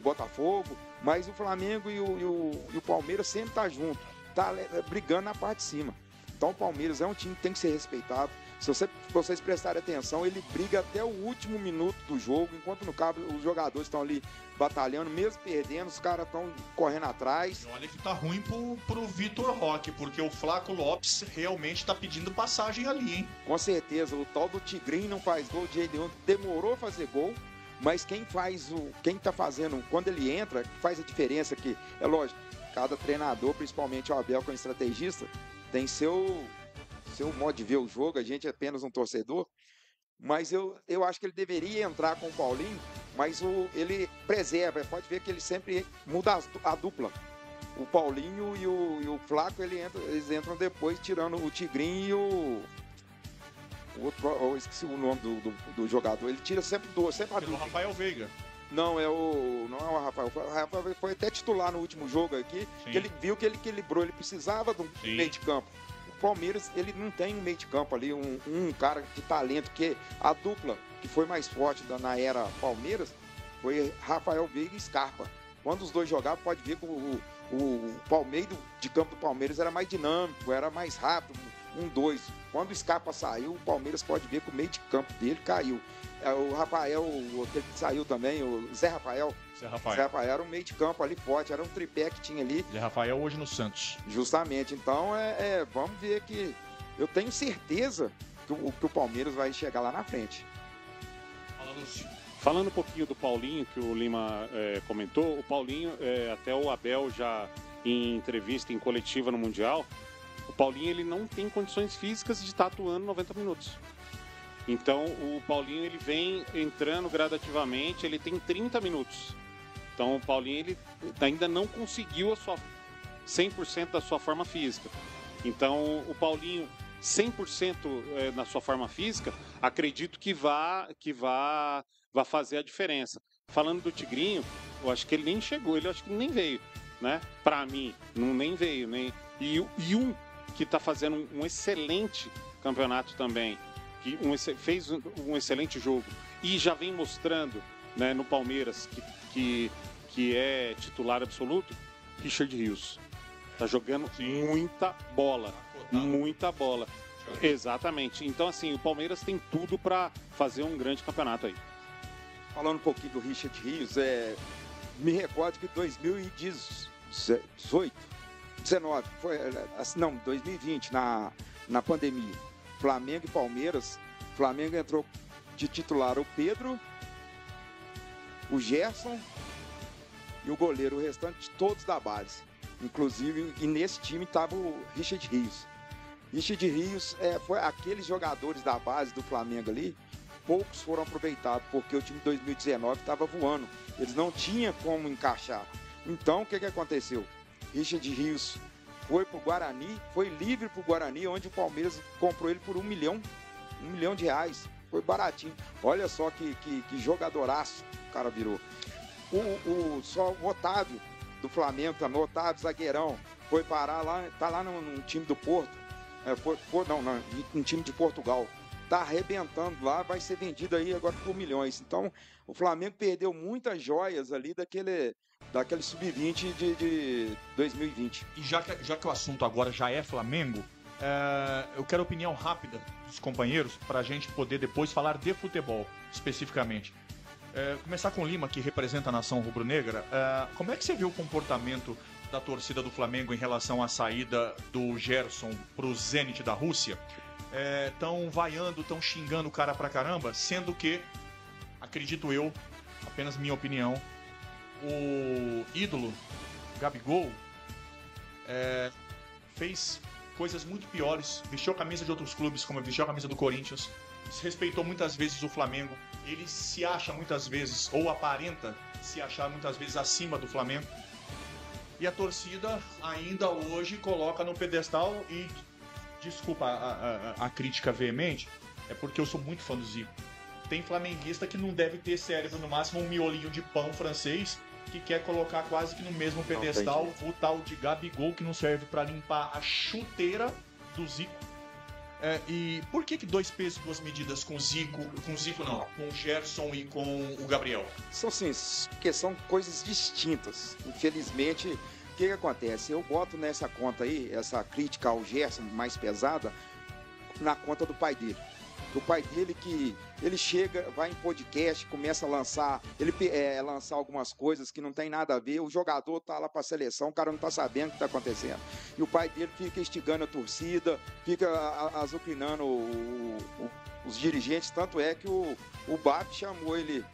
Botafogo, mas o Flamengo e o Palmeiras sempre tá junto, tá brigando na parte de cima. Então o Palmeiras é um time que tem que ser respeitado. Se vocês prestarem atenção, ele briga até o último minuto do jogo, enquanto no cabo os jogadores estão ali batalhando, mesmo perdendo, os caras estão correndo atrás. E olha que tá ruim pro Vitor Roque, porque o Flaco Lopes realmente tá pedindo passagem ali, hein? Com certeza, o tal do Tigrinho não faz gol, o Jay Leon demorou a fazer gol, mas quem tá fazendo, quando ele entra, faz a diferença aqui. É lógico, cada treinador, principalmente o Abel, que é um estrategista, tem seu modo de ver o jogo, a gente é apenas um torcedor, mas eu acho que ele deveria entrar com o Paulinho, mas ele preserva, pode ver que ele sempre muda a dupla. O Paulinho e o Flaco, eles entram depois, tirando o Tigrinho e o outro, eu esqueci o nome do jogador, ele tira sempre a dupla. O Rafael Veiga. Não é o Rafael. O Rafael foi até titular no último jogo aqui, que ele viu que ele equilibrou, ele precisava de um meio de campo. O Palmeiras, ele não tem um meio de campo ali, um cara de talento, que a dupla que foi mais forte na era Palmeiras foi Rafael Veiga e Scarpa. Quando os dois jogavam, pode ver que o meio de campo do Palmeiras era mais dinâmico, era mais rápido, 1-2. Quando o Scarpa saiu, o Palmeiras pode ver que o meio de campo dele caiu. O Rafael, aquele que saiu também, o Zé Rafael. Zé Rafael era um meio de campo ali forte, era um tripé que tinha ali. Zé Rafael hoje no Santos. Justamente, então vamos ver que eu tenho certeza que o Palmeiras vai chegar lá na frente. Fala, Lúcio. Falando um pouquinho do Paulinho, que o Lima comentou, o Paulinho, até o Abel já em entrevista, em coletiva no Mundial, o Paulinho ele não tem condições físicas de estar atuando 90 minutos. Então o Paulinho ele vem entrando gradativamente, ele tem 30 minutos. Então o Paulinho ele ainda não conseguiu 100% da sua forma física. Então o Paulinho 100% na sua forma física, acredito que vá fazer a diferença. Falando do Tigrinho, eu acho que ele nem chegou, eu acho que nem veio, né? Para mim, nem veio, nem. E um que está fazendo um excelente campeonato também, que fez um excelente jogo e já vem mostrando, né, no Palmeiras que é titular absoluto? Richard Rios. Tá jogando muita bola. Muita bola. Exatamente. Então, assim, o Palmeiras tem tudo para fazer um grande campeonato aí. Falando um pouquinho do Richard Rios, me recordo que 2018, 19, foi, não, 2020, na pandemia, Flamengo e Palmeiras, Flamengo entrou de titular o Pedro, o Gerson e o goleiro, o restante todos da base. Inclusive, e nesse time estava o Richard Rios. Richard Rios foi aqueles jogadores da base do Flamengo ali, poucos foram aproveitados, porque o time de 2019 estava voando. Eles não tinham como encaixar. Então, o que aconteceu? Richard Rios foi para o Guarani, foi livre para o Guarani, onde o Palmeiras comprou ele por R$1 milhão de reais. Foi baratinho. Olha só que jogadoraço o cara virou. Só o Otávio do Flamengo também, o Otávio, zagueirão, foi parar lá, tá lá num time do Porto, num time de Portugal. Tá arrebentando lá, vai ser vendido aí agora por milhões. Então, o Flamengo perdeu muitas joias ali daquele sub-20 de 2020. E já que o assunto agora já é Flamengo, eu quero a opinião rápida dos companheiros para a gente poder depois falar de futebol, especificamente. Começar com o Lima, que representa a nação rubro-negra. Como é que você viu o comportamento da torcida do Flamengo em relação à saída do Gerson para o Zenit da Rússia? Tão vaiando, tão xingando o cara pra caramba, sendo que, acredito eu, apenas minha opinião, o ídolo Gabigol fez coisas muito piores, vestiu a camisa de outros clubes, como vestiu a camisa do Corinthians, desrespeitou muitas vezes o Flamengo, ele se acha muitas vezes, ou aparenta se achar muitas vezes acima do Flamengo, e a torcida ainda hoje coloca no pedestal e... Desculpa a crítica veemente, é porque eu sou muito fã do Zico. Tem flamenguista que não deve ter cérebro, no máximo um miolinho de pão francês, que quer colocar quase que no mesmo pedestal o tal de Gabigol, que não serve para limpar a chuteira do Zico. E por que 2 pesos, 2 medidas com o Zico não, com o Gerson e com o Gabriel? São coisas distintas. Infelizmente... O que acontece? Eu boto nessa conta aí, essa crítica ao Gerson mais pesada, na conta do pai dele. O pai dele que ele chega, vai em podcast, começa a lançar, lançar algumas coisas que não tem nada a ver, o jogador tá lá pra seleção, o cara não tá sabendo o que tá acontecendo. E o pai dele fica instigando a torcida, fica azucrinando os dirigentes, tanto é que o BAP chamou ele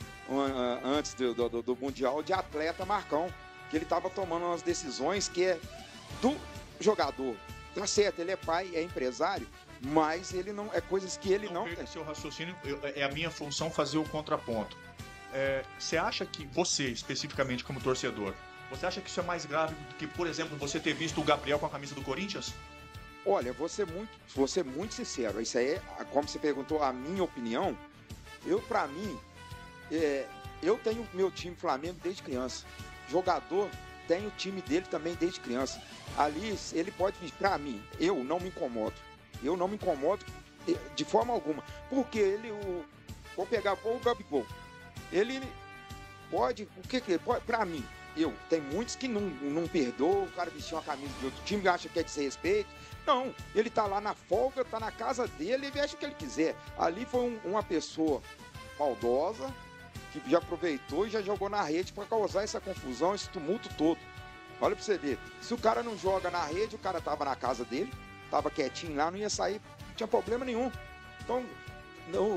antes do Mundial de atleta Marcão. Que ele estava tomando umas decisões que é do jogador. Tá certo, ele é pai, é empresário, mas ele não é coisas que ele não tem. Seu raciocínio é a minha função fazer o contraponto. Você acha que você, especificamente como torcedor, você acha que isso é mais grave do que, por exemplo, você ter visto o Gabriel com a camisa do Corinthians? Olha, vou ser muito sincero. Isso aí, como você perguntou, a minha opinião, eu tenho meu time Flamengo desde criança. Jogador tem o time dele também desde criança. Ali, ele pode vir. Pra mim, eu não me incomodo. Eu não me incomodo de forma alguma. Porque vou pegar o Gabigol. Ele pode. O que ele pode? Pra mim, tem muitos que não perdoam. O cara vestiu uma camisa de outro time, acha que é desrespeito. Não, ele tá lá na folga, tá na casa dele, ele veste o que ele quiser. Ali foi uma pessoa maldosa, que já aproveitou e já jogou na rede para causar essa confusão, esse tumulto todo. Olha pra você ver, se o cara não joga na rede, o cara tava na casa dele, tava quietinho lá, não ia sair, não tinha problema nenhum. Então,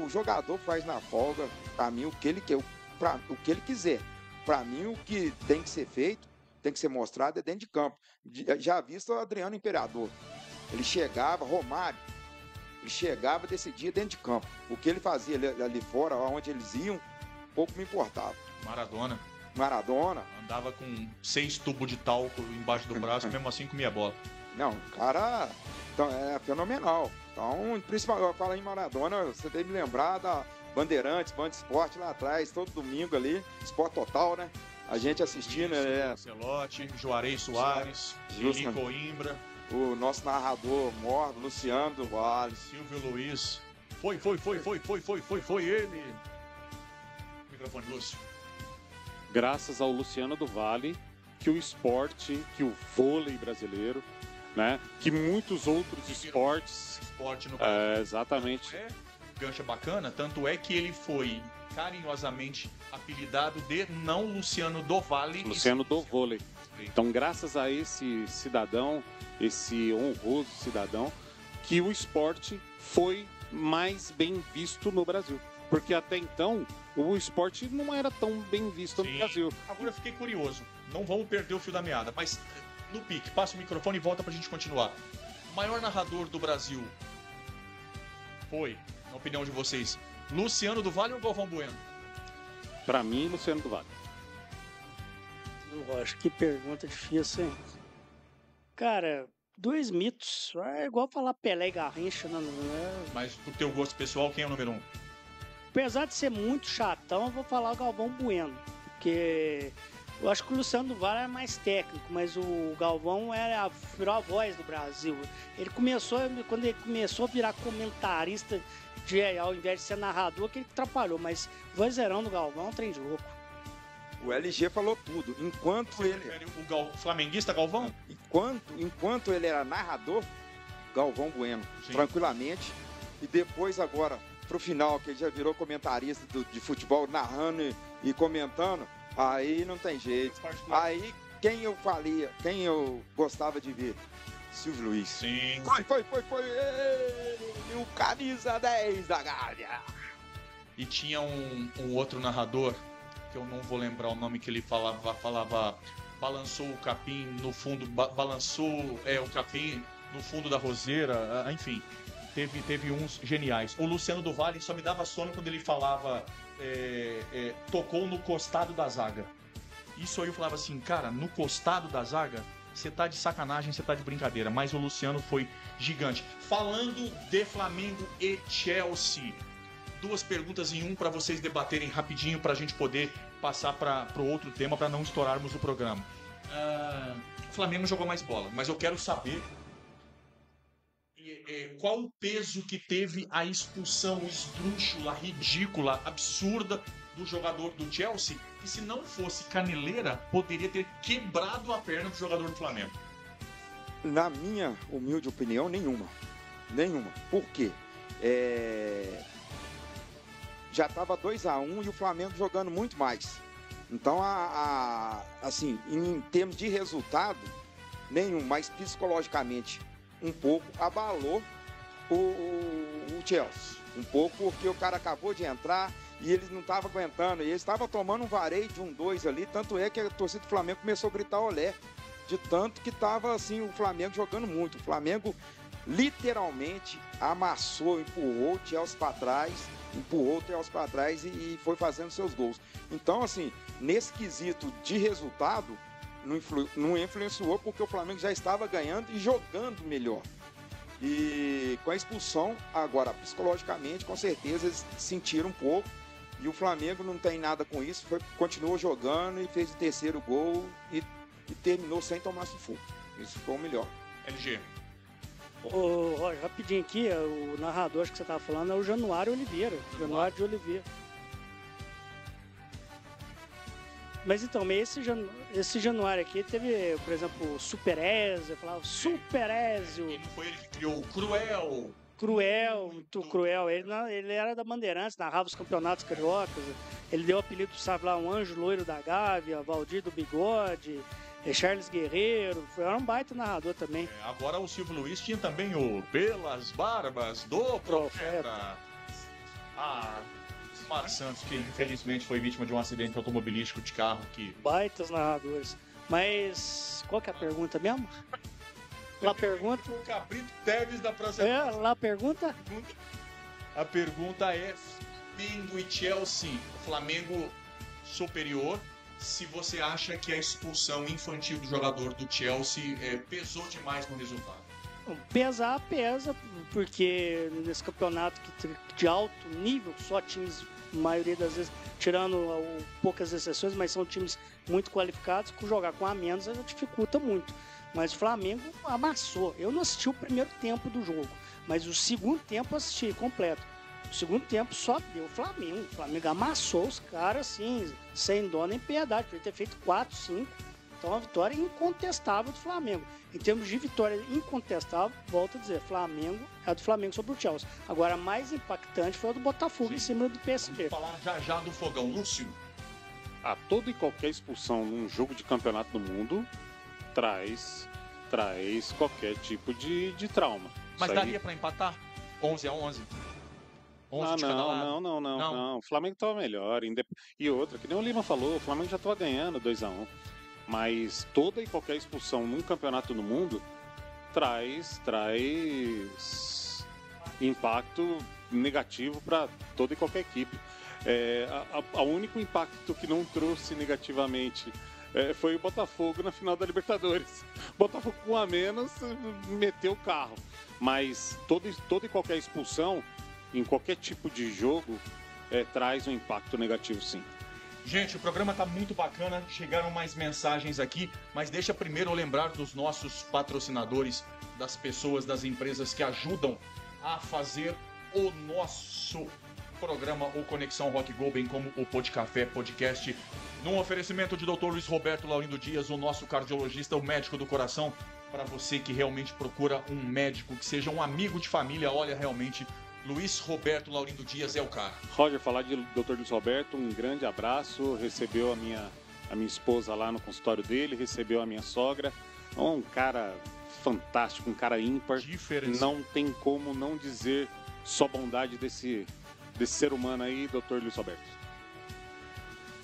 o jogador faz na folga, pra mim, o que ele quiser. Pra mim, o que tem que ser feito, tem que ser mostrado é dentro de campo. Já visto o Adriano Imperador. Ele chegava, Romário, ele chegava, decidia dentro de campo. O que ele fazia ali fora, onde eles iam, pouco me importava. Maradona. Andava com 6 tubos de talco embaixo do braço, mesmo assim comia bola. Não, o cara é fenomenal. Então, principalmente, eu falo em Maradona, você deve lembrar da Bandeirantes, Band Esporte lá atrás, todo domingo ali, Esporte Total, né? A gente assistindo. Marcelotti, Juarez Soares, Eli Coimbra. O nosso narrador mor, Luciano do Vale. Silvio Luiz. Foi ele. Microfone, Lúcio. graças ao Luciano do Vale, que o esporte, que o vôlei brasileiro, né, que muitos outros esportes... Esporte no Brasil. Exatamente. Gancho bacana, tanto é que ele foi carinhosamente apelidado de não Luciano do Vale. Luciano do Vôlei. Então, graças a esse cidadão, esse honroso cidadão, que o esporte foi mais bem visto no Brasil. Porque até então, o esporte não era tão bem visto no Brasil. Agora eu fiquei curioso. Não vamos perder o fio da meada, mas no pique, passa o microfone e volta pra gente continuar. O maior narrador do Brasil foi, na opinião de vocês, Luciano do Vale ou Galvão Bueno? Pra mim, Luciano do Vale. Eu acho que pergunta difícil, hein? Cara, 2 mitos. É igual falar Pelé e Garrincha, né? Mas pro teu gosto pessoal, quem é o número 1? Apesar de ser muito chatão, eu vou falar o Galvão Bueno. Porque eu acho que o Luciano do Vale é mais técnico, mas o Galvão virou a voz do Brasil. Quando ele começou a virar comentarista, ao invés de ser narrador, que ele atrapalhou. Mas o vozeirão do Galvão é um trem de louco. O LG falou tudo. Enquanto ele... O flamenguista Galvão? Enquanto ele era narrador, Galvão Bueno, tranquilamente. E depois agora, pro final, que ele já virou comentarista de futebol, narrando e comentando, aí não tem jeito. Aí, quem eu gostava de ver? Silvio Luiz. Sim. Foi. O camisa 10 da Gávea. E tinha um outro narrador, que eu não vou lembrar o nome, que ele falava balançou o capim no fundo, balançou o capim no fundo da roseira, enfim, teve uns geniais. O Luciano do Vale só me dava sono quando ele falava tocou no costado da zaga. Isso aí eu falava assim, cara, no costado da zaga, você tá de sacanagem, você tá de brincadeira, mas o Luciano foi gigante. Falando de Flamengo e Chelsea, 2 perguntas em um para vocês debaterem rapidinho, para a gente poder passar para o outro tema, para não estourarmos o programa. O Flamengo jogou mais bola, mas eu quero saber qual o peso que teve a expulsão esdrúxula, ridícula, absurda do jogador do Chelsea, que se não fosse caneleira, poderia ter quebrado a perna do jogador do Flamengo. Na minha humilde opinião, nenhuma. Por quê? Já estava 2-1 e o Flamengo jogando muito mais. Então, assim, em termos de resultado, nenhum, mas psicologicamente um pouco abalou o Chelsea. Um pouco porque o cara acabou de entrar e eles não estavam aguentando. E eles estavam tomando um vareio de 1-2 ali, tanto é que a torcida do Flamengo começou a gritar olé. De tanto que estava assim, o Flamengo jogando muito. O Flamengo literalmente amassou, empurrou o Chelsea para trás, e foi fazendo seus gols. Então, assim, nesse quesito de resultado, não influenciou porque o Flamengo já estava ganhando e jogando melhor. E com a expulsão, agora, psicologicamente, com certeza, eles sentiram um pouco. E o Flamengo não tem nada com isso, continuou jogando e fez o 3º gol e terminou sem tomar sufoco. Isso ficou o melhor. LG. Ô, Roger, rapidinho aqui, o narrador que você estava falando é o Januário Oliveira. Januário de Oliveira. Mas então, esse Januário aqui teve, por exemplo, o Super Ézio, eu falava Super Ézio. E não foi ele que criou o Cruel. Muito cruel. Ele era da Bandeirantes, narrava os campeonatos cariocas. Ele deu o apelido, sabe lá, um anjo loiro da Gávea, Valdir do Bigode, Charles Guerreiro. Era um baita narrador também. Agora o Silvio Luiz tinha também o Pelas Barbas do Profeta. Mar Santos, que infelizmente foi vítima de um acidente automobilístico de carro. Baitas narradores. Mas qual que é a pergunta mesmo? Lá pergunta. O Cabrito Teves da próxima. Lá pergunta? A pergunta é: Flamengo e Chelsea, o Flamengo superior. Se você acha que a expulsão infantil do jogador do Chelsea pesou demais no resultado? Pesa, porque nesse campeonato de alto nível, só times, a maioria das vezes, tirando poucas exceções, mas são times muito qualificados, que jogar com a menos dificulta muito. Mas o Flamengo amassou. Eu não assisti o primeiro tempo do jogo, mas o segundo tempo assisti completo. No segundo tempo só deu o Flamengo. O Flamengo amassou os caras, assim, sem dó nem piedade. Podia ter feito 4, 5. Então, a vitória incontestável do Flamengo. Em termos de vitória incontestável, volto a dizer, Flamengo é a do Flamengo sobre o Chelsea. Agora, a mais impactante foi a do Botafogo em cima do PSV. Vamos falar já do fogão, Lúcio. Toda e qualquer expulsão num jogo de campeonato do mundo traz qualquer tipo de trauma. Mas Isso daria pra empatar? 11-11? 11 de cada lado? Não. O Flamengo tava melhor. E outra, que nem o Lima falou, o Flamengo já tava ganhando 2-1. Mas toda e qualquer expulsão num campeonato do mundo traz impacto negativo para toda e qualquer equipe. O único impacto que não trouxe negativamente foi o Botafogo na final da Libertadores. Botafogo com um a menos meteu o carro. Mas toda e qualquer expulsão em qualquer tipo de jogo traz um impacto negativo, sim. Gente, o programa tá muito bacana, chegaram mais mensagens aqui, mas deixa primeiro eu lembrar dos nossos patrocinadores, das pessoas, das empresas que ajudam a fazer o nosso programa, o Conexão Rock Go, bem como o Podcafé Podcast, num oferecimento de Dr. Luiz Roberto Laurindo Dias, o nosso cardiologista, o médico do coração, para você que realmente procura um médico que seja um amigo de família, olha, realmente, Luiz Roberto Laurindo Dias é o cara. Roger, falar de Dr. Luiz Roberto, um grande abraço, recebeu a minha esposa lá no consultório dele, recebeu a minha sogra, um cara fantástico, um cara ímpar, não tem como não dizer só bondade desse ser humano aí, Dr. Luiz Roberto.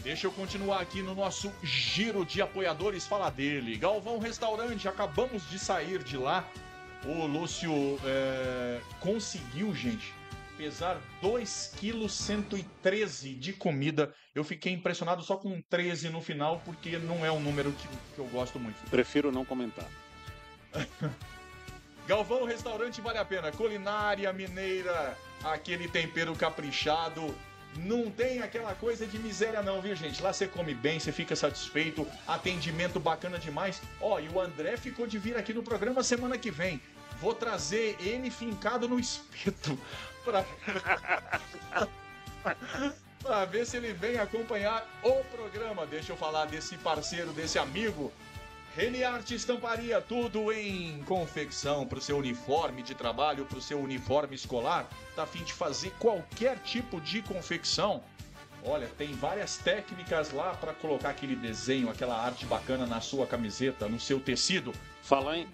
Deixa eu continuar aqui no nosso giro de apoiadores, falar dele. Galvão Restaurante, acabamos de sair de lá. O Lúcio conseguiu, gente, pesar 2,113 kg de comida. Eu fiquei impressionado só com 13 no final, porque não é um número que eu gosto muito. Prefiro não comentar. Galvão Restaurante vale a pena. Culinária mineira, aquele tempero caprichado. Não tem aquela coisa de miséria não, viu, gente? Lá você come bem, você fica satisfeito, atendimento bacana demais. E o André ficou de vir aqui no programa semana que vem. Vou trazer ele fincado no espeto pra ver se ele vem acompanhar o programa. Deixa eu falar desse parceiro, desse amigo. Reniarte Estamparia, tudo em confecção para o seu uniforme de trabalho, para o seu uniforme escolar. Tá a fim de fazer qualquer tipo de confecção? Olha, tem várias técnicas lá para colocar aquele desenho, aquela arte bacana na sua camiseta, no seu tecido.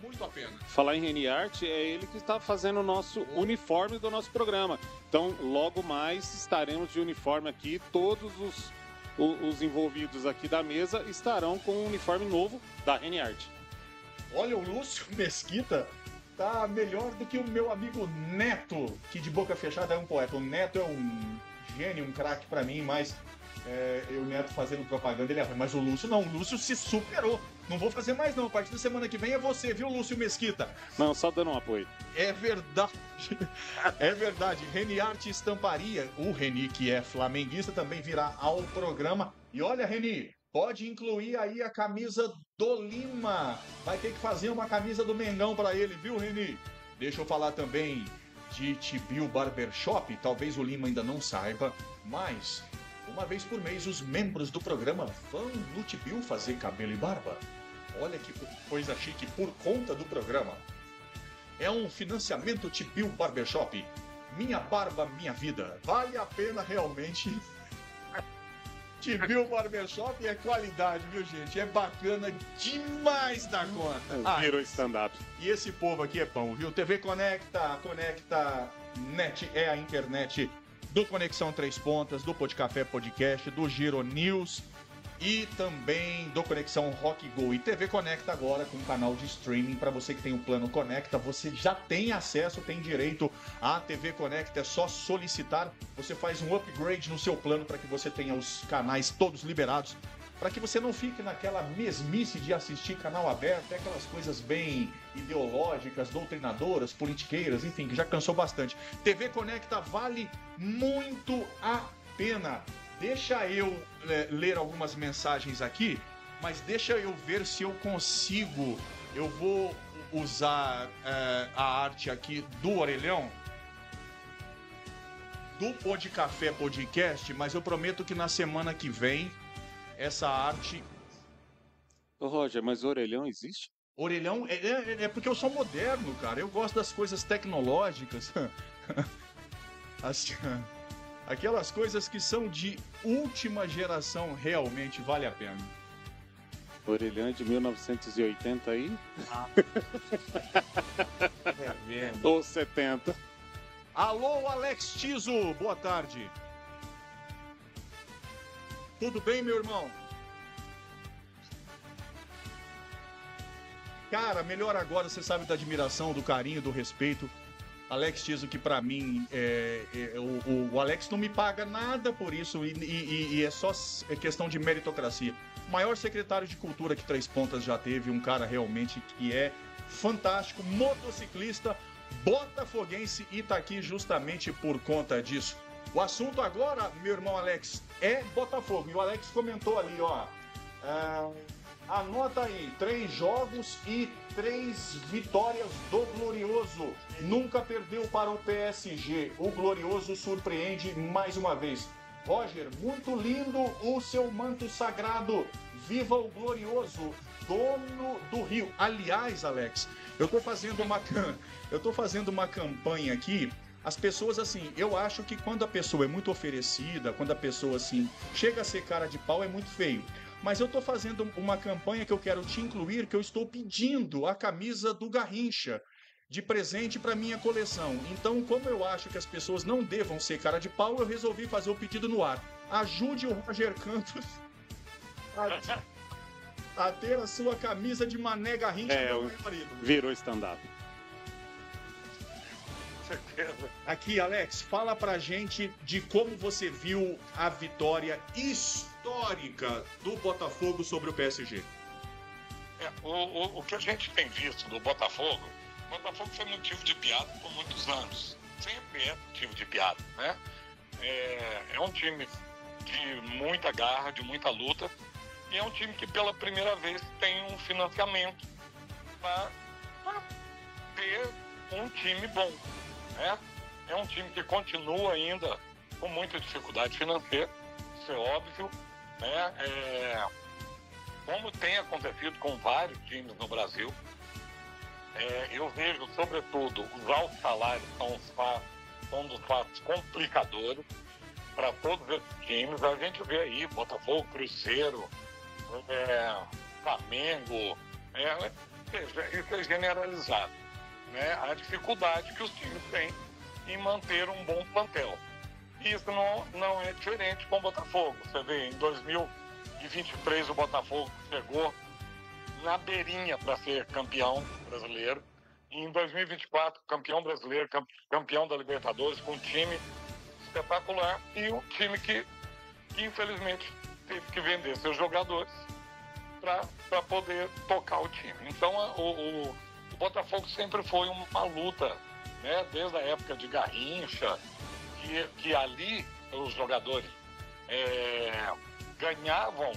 Muito a pena. Falar em Reniarte, é ele que está fazendo o nosso uniforme do nosso programa. Então, logo mais estaremos de uniforme aqui, todos os envolvidos aqui da mesa estarão com um uniforme novo da Reniarte. Olha, o Lúcio Mesquita tá melhor do que o meu amigo Neto, que de boca fechada é um poeta. O Neto é um gênio, um craque pra mim, mas o Neto fazendo propaganda, ele é ruim. Mas o Lúcio não, o Lúcio se superou. Não vou fazer mais não, a partir da semana que vem é você, viu, Lúcio Mesquita? Não, só dando um apoio. É verdade, é verdade. Reniarte Estamparia, o Reni, que é flamenguista, também virá ao programa. E olha, Reni, pode incluir aí a camisa do Lima. Vai ter que fazer uma camisa do Mengão pra ele, viu, Reni? Deixa eu falar também de Tibil Barbershop, talvez o Lima ainda não saiba, mas uma vez por mês os membros do programa vão no Tibil fazer cabelo e barba. Olha que coisa chique por conta do programa. É um financiamento Tibil Barbershop. Minha barba, minha vida. Vale a pena realmente. Tibil Barbershop é qualidade, viu, gente? É bacana demais da conta. Virou stand-up. E esse povo aqui é pão, viu? TV Conecta Net é a internet do Conexão Três Pontas, do Podcafé Podcast, do Giro News e também do Conexão Rock Go. E TV Conecta agora com um canal de streaming. Para você que tem o plano Conecta, você já tem acesso, tem direito à TV Conecta. É só solicitar, você faz um upgrade no seu plano para que você tenha os canais todos liberados, para que você não fique naquela mesmice de assistir canal aberto, aquelas coisas bem ideológicas, doutrinadoras, politiqueiras, enfim, que já cansou bastante. TV Conecta vale muito a pena. Deixa eu ler algumas mensagens aqui, mas deixa eu ver se eu consigo. Eu vou usar a arte aqui do orelhão. do Pô de Café Podcast, mas eu prometo que na semana que vem essa arte... Ô, Roger, mas orelhão existe? Orelhão é porque eu sou moderno, cara. Eu gosto das coisas tecnológicas. Aquelas coisas que são de última geração, realmente vale a pena. Orelhão é de 1980 aí? É mesmo. Ou 70. Alô, Alex Tiso, boa tarde. Tudo bem, meu irmão? Cara, melhor agora, você sabe da admiração, do carinho, do respeito. Alex Tiso, que pra mim, o Alex não me paga nada por isso e é só questão de meritocracia. O maior secretário de cultura que Três Pontas já teve, um cara realmente que é fantástico, motociclista, botafoguense e tá aqui justamente por conta disso. O assunto agora, meu irmão Alex, é Botafogo. E o Alex comentou ali, ó. Anota aí, 3 jogos e 3 vitórias do Glorioso. Nunca perdeu para o PSG. O Glorioso surpreende mais uma vez. Roger, muito lindo o seu manto sagrado. Viva o Glorioso, dono do Rio. Aliás, Alex, eu tô fazendo uma campanha aqui. As pessoas, assim, eu acho que quando a pessoa é muito oferecida, quando a pessoa, assim, chega a ser cara de pau, é muito feio. Mas eu tô fazendo uma campanha que eu quero te incluir, que eu estou pedindo a camisa do Garrincha de presente para minha coleção. Então, como eu acho que as pessoas não devam ser cara de pau, eu resolvi fazer o pedido no ar. Ajude o Roger Campos a ter a sua camisa de Mané Garrincha do meu marido. Virou stand-up. Aqui, Alex, fala pra gente de como você viu a vitória histórica do Botafogo sobre o PSG. O que a gente tem visto do Botafogo, o Botafogo foi motivo de piada por muitos anos. Sempre é motivo de piada, né? É um time de muita garra, de muita luta, e é um time que pela primeira vez tem um financiamento para ter um time bom. É um time que continua ainda com muita dificuldade financeira, isso é óbvio, né? Como tem acontecido com vários times no Brasil, eu vejo, sobretudo, os altos salários são dos fatos complicadores para todos esses times. A gente vê aí Botafogo, Cruzeiro, Flamengo, isso é generalizado. Né, a dificuldade que os times têm em manter um bom plantel. E isso não é diferente com o Botafogo. Você vê, em 2023 o Botafogo chegou na beirinha para ser campeão brasileiro. E em 2024, campeão brasileiro, campeão da Libertadores, com um time espetacular e um time que infelizmente teve que vender seus jogadores para poder tocar o time. Então o Botafogo sempre foi uma luta, né? Desde a época de Garrincha, que ali os jogadores ganhavam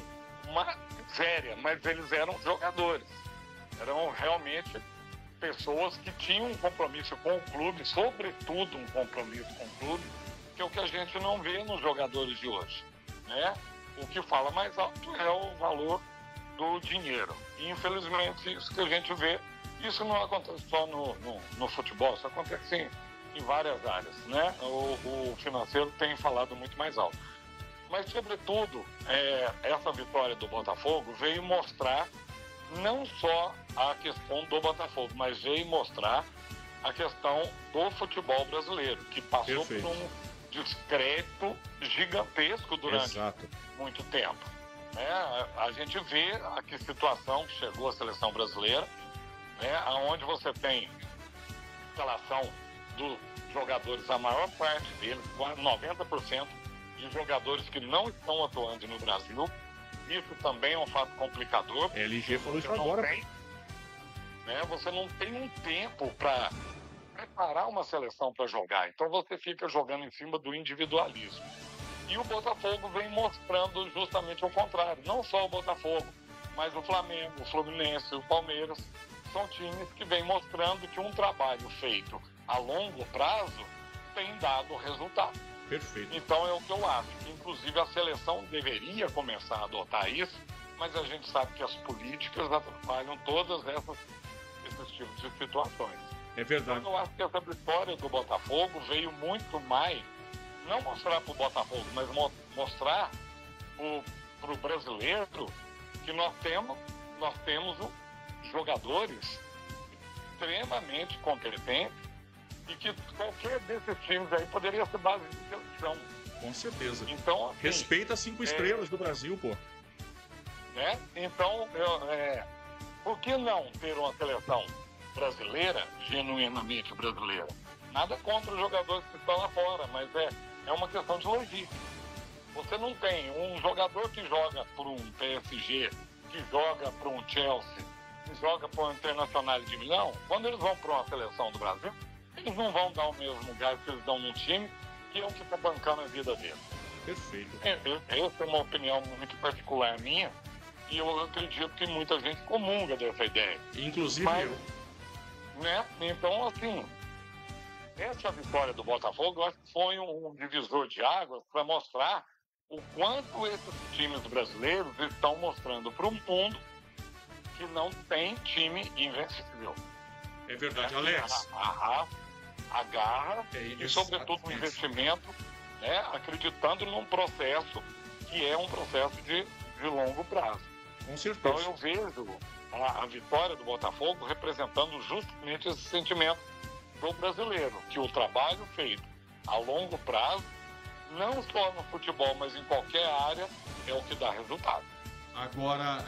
uma séria, mas eles eram jogadores. Eram realmente pessoas que tinham um compromisso com o clube, sobretudo um compromisso com o clube, que é o que a gente não vê nos jogadores de hoje, né? O que fala mais alto é o valor do dinheiro. E, infelizmente, isso que a gente vê, isso não acontece só no futebol, isso acontece em várias áreas, né? O financeiro tem falado muito mais alto. Mas, sobretudo, essa vitória do Botafogo veio mostrar não só a questão do Botafogo, mas veio mostrar a questão do futebol brasileiro, que passou por um descrédito gigantesco durante muito tempo. A gente vê a que situação que chegou a seleção brasileira, onde você tem instalação dos jogadores, a maior parte deles, quase 90%, de jogadores que não estão atuando no Brasil. Isso também é um fato complicador. LG falou isso agora. Você não tem um tempo para preparar uma seleção para jogar. Então você fica jogando em cima do individualismo. E o Botafogo vem mostrando justamente o contrário. Não só o Botafogo, mas o Flamengo, o Fluminense, o Palmeiras, são times que vêm mostrando que um trabalho feito a longo prazo tem dado resultado. Perfeito. Então é o que eu acho, que inclusive a seleção deveria começar a adotar isso, mas a gente sabe que as políticas atrapalham todas esses tipos de situações. É verdade. Então eu acho que essa vitória do Botafogo veio muito mais, não mostrar para o Botafogo, mas mostrar para o brasileiro que nós temos jogadores extremamente competentes e que qualquer desses times aí poderia ser base de seleção. Com certeza. Então, assim, respeita 5 estrelas do Brasil, pô. Né? Então, por que não ter uma seleção brasileira, genuinamente brasileira? Nada contra os jogadores que estão lá fora, mas é uma questão de logística. Você não tem um jogador que joga por um PSG, que joga por um Chelsea, que joga por um Internacional de Milão. Quando eles vão para uma seleção do Brasil, eles não vão dar o mesmo gás que eles dão num time, que é o que está bancando a vida deles. Perfeito. Essa é uma opinião muito particular minha, e eu acredito que muita gente comunga dessa ideia. Inclusive Mas, eu. Né? Então, assim, essa vitória do Botafogo, eu acho que foi um divisor de águas para mostrar o quanto esses times brasileiros estão mostrando para o mundo que não tem time invencível. É verdade, Alex. A garra e, sobretudo, o investimento, né, acreditando num processo que é um processo de longo prazo. Com certeza. Então, eu vejo a vitória do Botafogo representando justamente esse sentimento do brasileiro, que o trabalho feito a longo prazo, não só no futebol, mas em qualquer área, é o que dá resultado. Agora,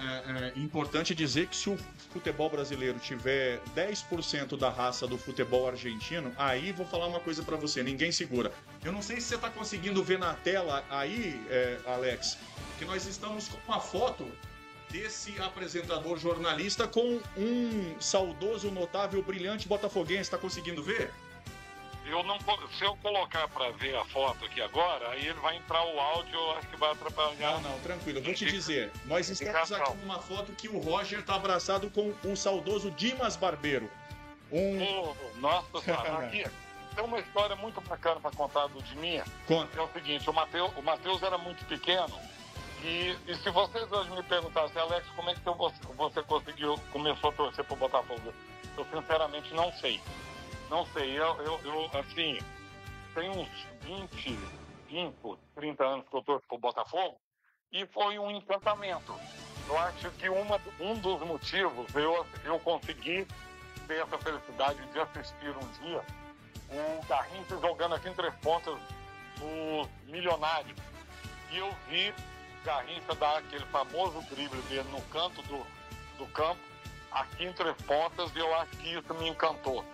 é importante dizer que se o futebol brasileiro tiver 10% da raça do futebol argentino, aí vou falar uma coisa pra você, ninguém segura. Eu não sei se você tá conseguindo ver na tela aí, Alex, que nós estamos com uma foto desse apresentador jornalista com um saudoso, notável, brilhante botafoguense. Tá conseguindo ver? Se eu colocar para ver a foto aqui agora, aí ele vai entrar o áudio, eu acho que vai atrapalhar. Não, tranquilo. Eu vou te dizer, nós estamos aqui numa foto que o Roger está abraçado com o saudoso Dimas Barbeiro. Nossa senhora, aqui tem uma história muito bacana para contar do Diminha. Conta. É o seguinte, o Matheus era muito pequeno e se vocês hoje me perguntassem, Alex, como é que você começou a torcer pro Botafogo? Eu sinceramente não sei. Não sei, eu assim, tenho uns 25, 30 anos que eu torço pro Botafogo e foi um encantamento. Eu acho que um dos motivos eu consegui ter essa felicidade de assistir um dia o Garrincha jogando aqui em Três Pontas no Milionário. E eu vi Garrincha dar aquele famoso drible dele no canto do campo, aqui em Três Pontas, e eu acho que isso me encantou.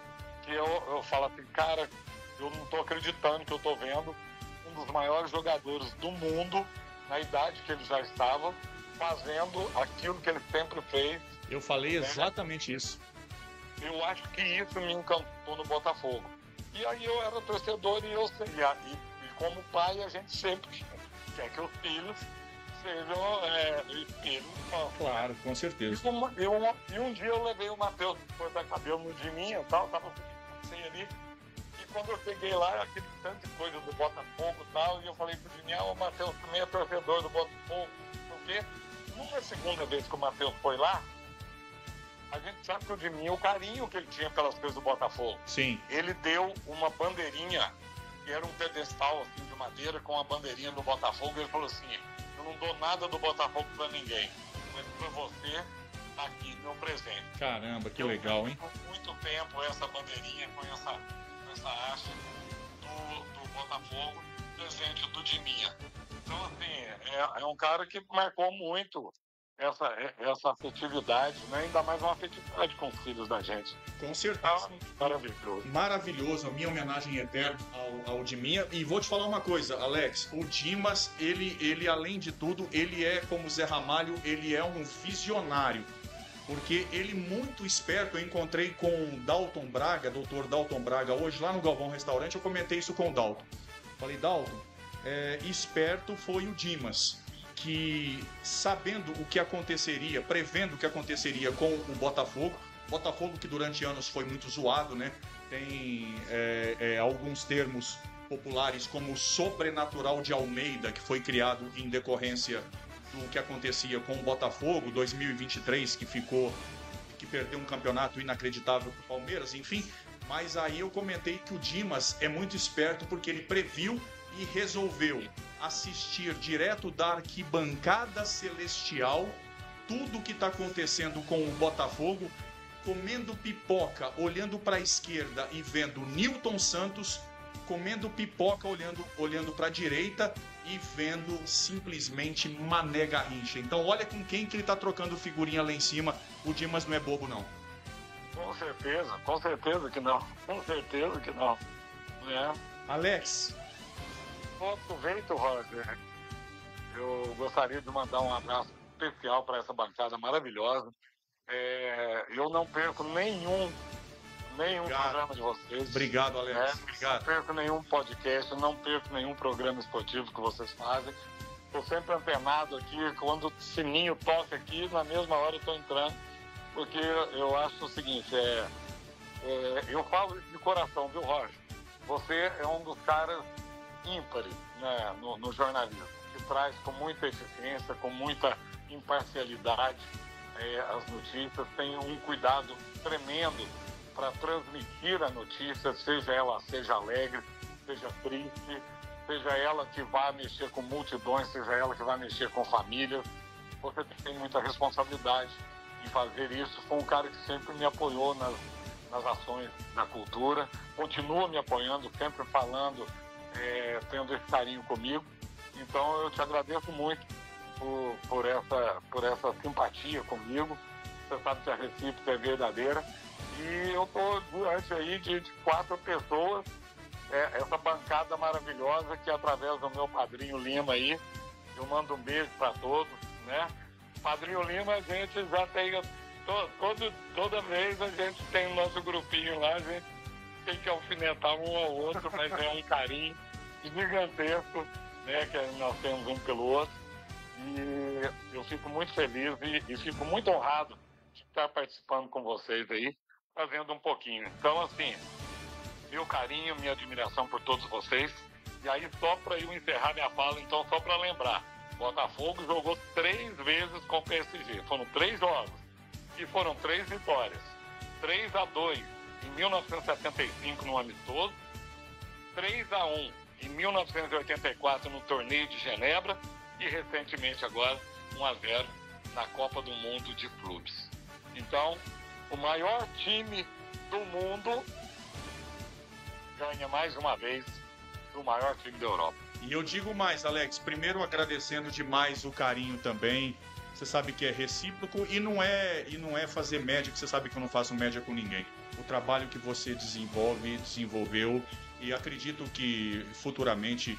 Que eu falo assim, cara, eu não estou acreditando que eu estou vendo um dos maiores jogadores do mundo, na idade que ele já estava, fazendo aquilo que ele sempre fez. Eu falei exatamente isso. Eu acho que isso me encantou no Botafogo. E aí eu era torcedor e eu sei. E como pai, a gente sempre quer que os filhos sejam espelhos. Claro, com certeza. E um dia eu levei o Matheus cortar cabelo de mim e tal, tava assim ali. E quando eu cheguei lá, aquele tanto de coisa do Botafogo e tal, e eu falei pro Diminha, o Matheus também é torcedor do Botafogo, porque numa segunda vez que o Matheus foi lá, a gente sabe que o Diminha, o carinho que ele tinha pelas coisas do Botafogo. Sim. Ele deu uma bandeirinha, que era um pedestal assim, de madeira com a bandeirinha do Botafogo, e ele falou assim, eu não dou nada do Botafogo pra ninguém, mas pra você, tá aqui, meu presente. Caramba, que legal, hein? Por muito tempo essa bandeirinha com essa haste do Botafogo, presente do Diminha. Então, assim, é um cara que marcou muito essa afetividade, né? Ainda mais uma afetividade com os filhos da gente. Com certeza. Maravilhoso. Maravilhoso, a minha homenagem eterna ao Diminha. E vou te falar uma coisa, Alex, o Dimas, ele além de tudo, ele é como o Zé Ramalho, ele é um visionário. Porque ele muito esperto, eu encontrei com o Dalton Braga, doutor Dalton Braga, hoje lá no Galvão Restaurante, eu comentei isso com o Dalton. Falei, Dalton, esperto foi o Dimas, que sabendo o que aconteceria, prevendo o que aconteceria com o Botafogo que durante anos foi muito zoado, né? Tem alguns termos populares como o Sobrenatural de Almeida, que foi criado em decorrência do que acontecia com o Botafogo 2023, que perdeu um campeonato inacreditável para o Palmeiras, enfim. Mas aí eu comentei que o Dimas é muito esperto porque ele previu e resolveu assistir direto da arquibancada celestial tudo o que está acontecendo com o Botafogo, comendo pipoca, olhando para a esquerda e vendo Nilton Santos, comendo pipoca, olhando para a direita e vendo simplesmente Mané Garrincha. Então olha com quem que ele está trocando figurinha lá em cima. O Dimas não é bobo, não. Com certeza que não. Com certeza que não. É. Alex. Aproveito, Roger. Eu gostaria de mandar um abraço especial para essa bancada maravilhosa. Eu não perco nenhum programa de vocês. Obrigado, Alex. Obrigado. Não perco nenhum podcast, não perco nenhum programa esportivo que vocês fazem. Estou sempre antenado aqui. Quando o sininho toca aqui, na mesma hora eu estou entrando. Porque eu acho o seguinte, eu falo isso de coração, viu, Roger? Você é um dos caras ímpares, né, no jornalismo, que traz com muita eficiência, com muita imparcialidade as notícias, tem um cuidado tremendo para transmitir a notícia, seja ela alegre, seja triste, seja ela que vá mexer com multidões, seja ela que vá mexer com famílias. Você tem muita responsabilidade em fazer isso. Foi um cara que sempre me apoiou nas ações da cultura, continua me apoiando, sempre falando, tendo esse carinho comigo. Então eu te agradeço muito por essa simpatia comigo. Você sabe que a recíproca é verdadeira. E eu estou diante aí de 4 pessoas, essa bancada maravilhosa que, através do meu padrinho Lima aí, eu mando um beijo para todos, né? Padrinho Lima, a gente já tem, toda vez a gente tem o nosso grupinho lá, a gente tem que alfinetar um ao outro, mas é um carinho gigantesco, né, que nós temos um pelo outro. E eu fico muito feliz e fico muito honrado de estar participando com vocês aí, fazendo um pouquinho. Então, assim, meu carinho, minha admiração por todos vocês. E aí, só para eu encerrar minha fala, então, só para lembrar, Botafogo jogou 3 vezes com o PSG. Foram 3 jogos e foram 3 vitórias. 3-2 em 1975 no amistoso, 3-1 em 1984 no torneio de Genebra e recentemente agora 1-0 na Copa do Mundo de Clubes. Então, o maior time do mundo ganha mais uma vez do maior time da Europa. E eu digo mais, Alex, primeiro agradecendo demais o carinho também. Você sabe que é recíproco e não é fazer média, que você sabe que eu não faço média com ninguém. O trabalho que você desenvolveu, e acredito que futuramente,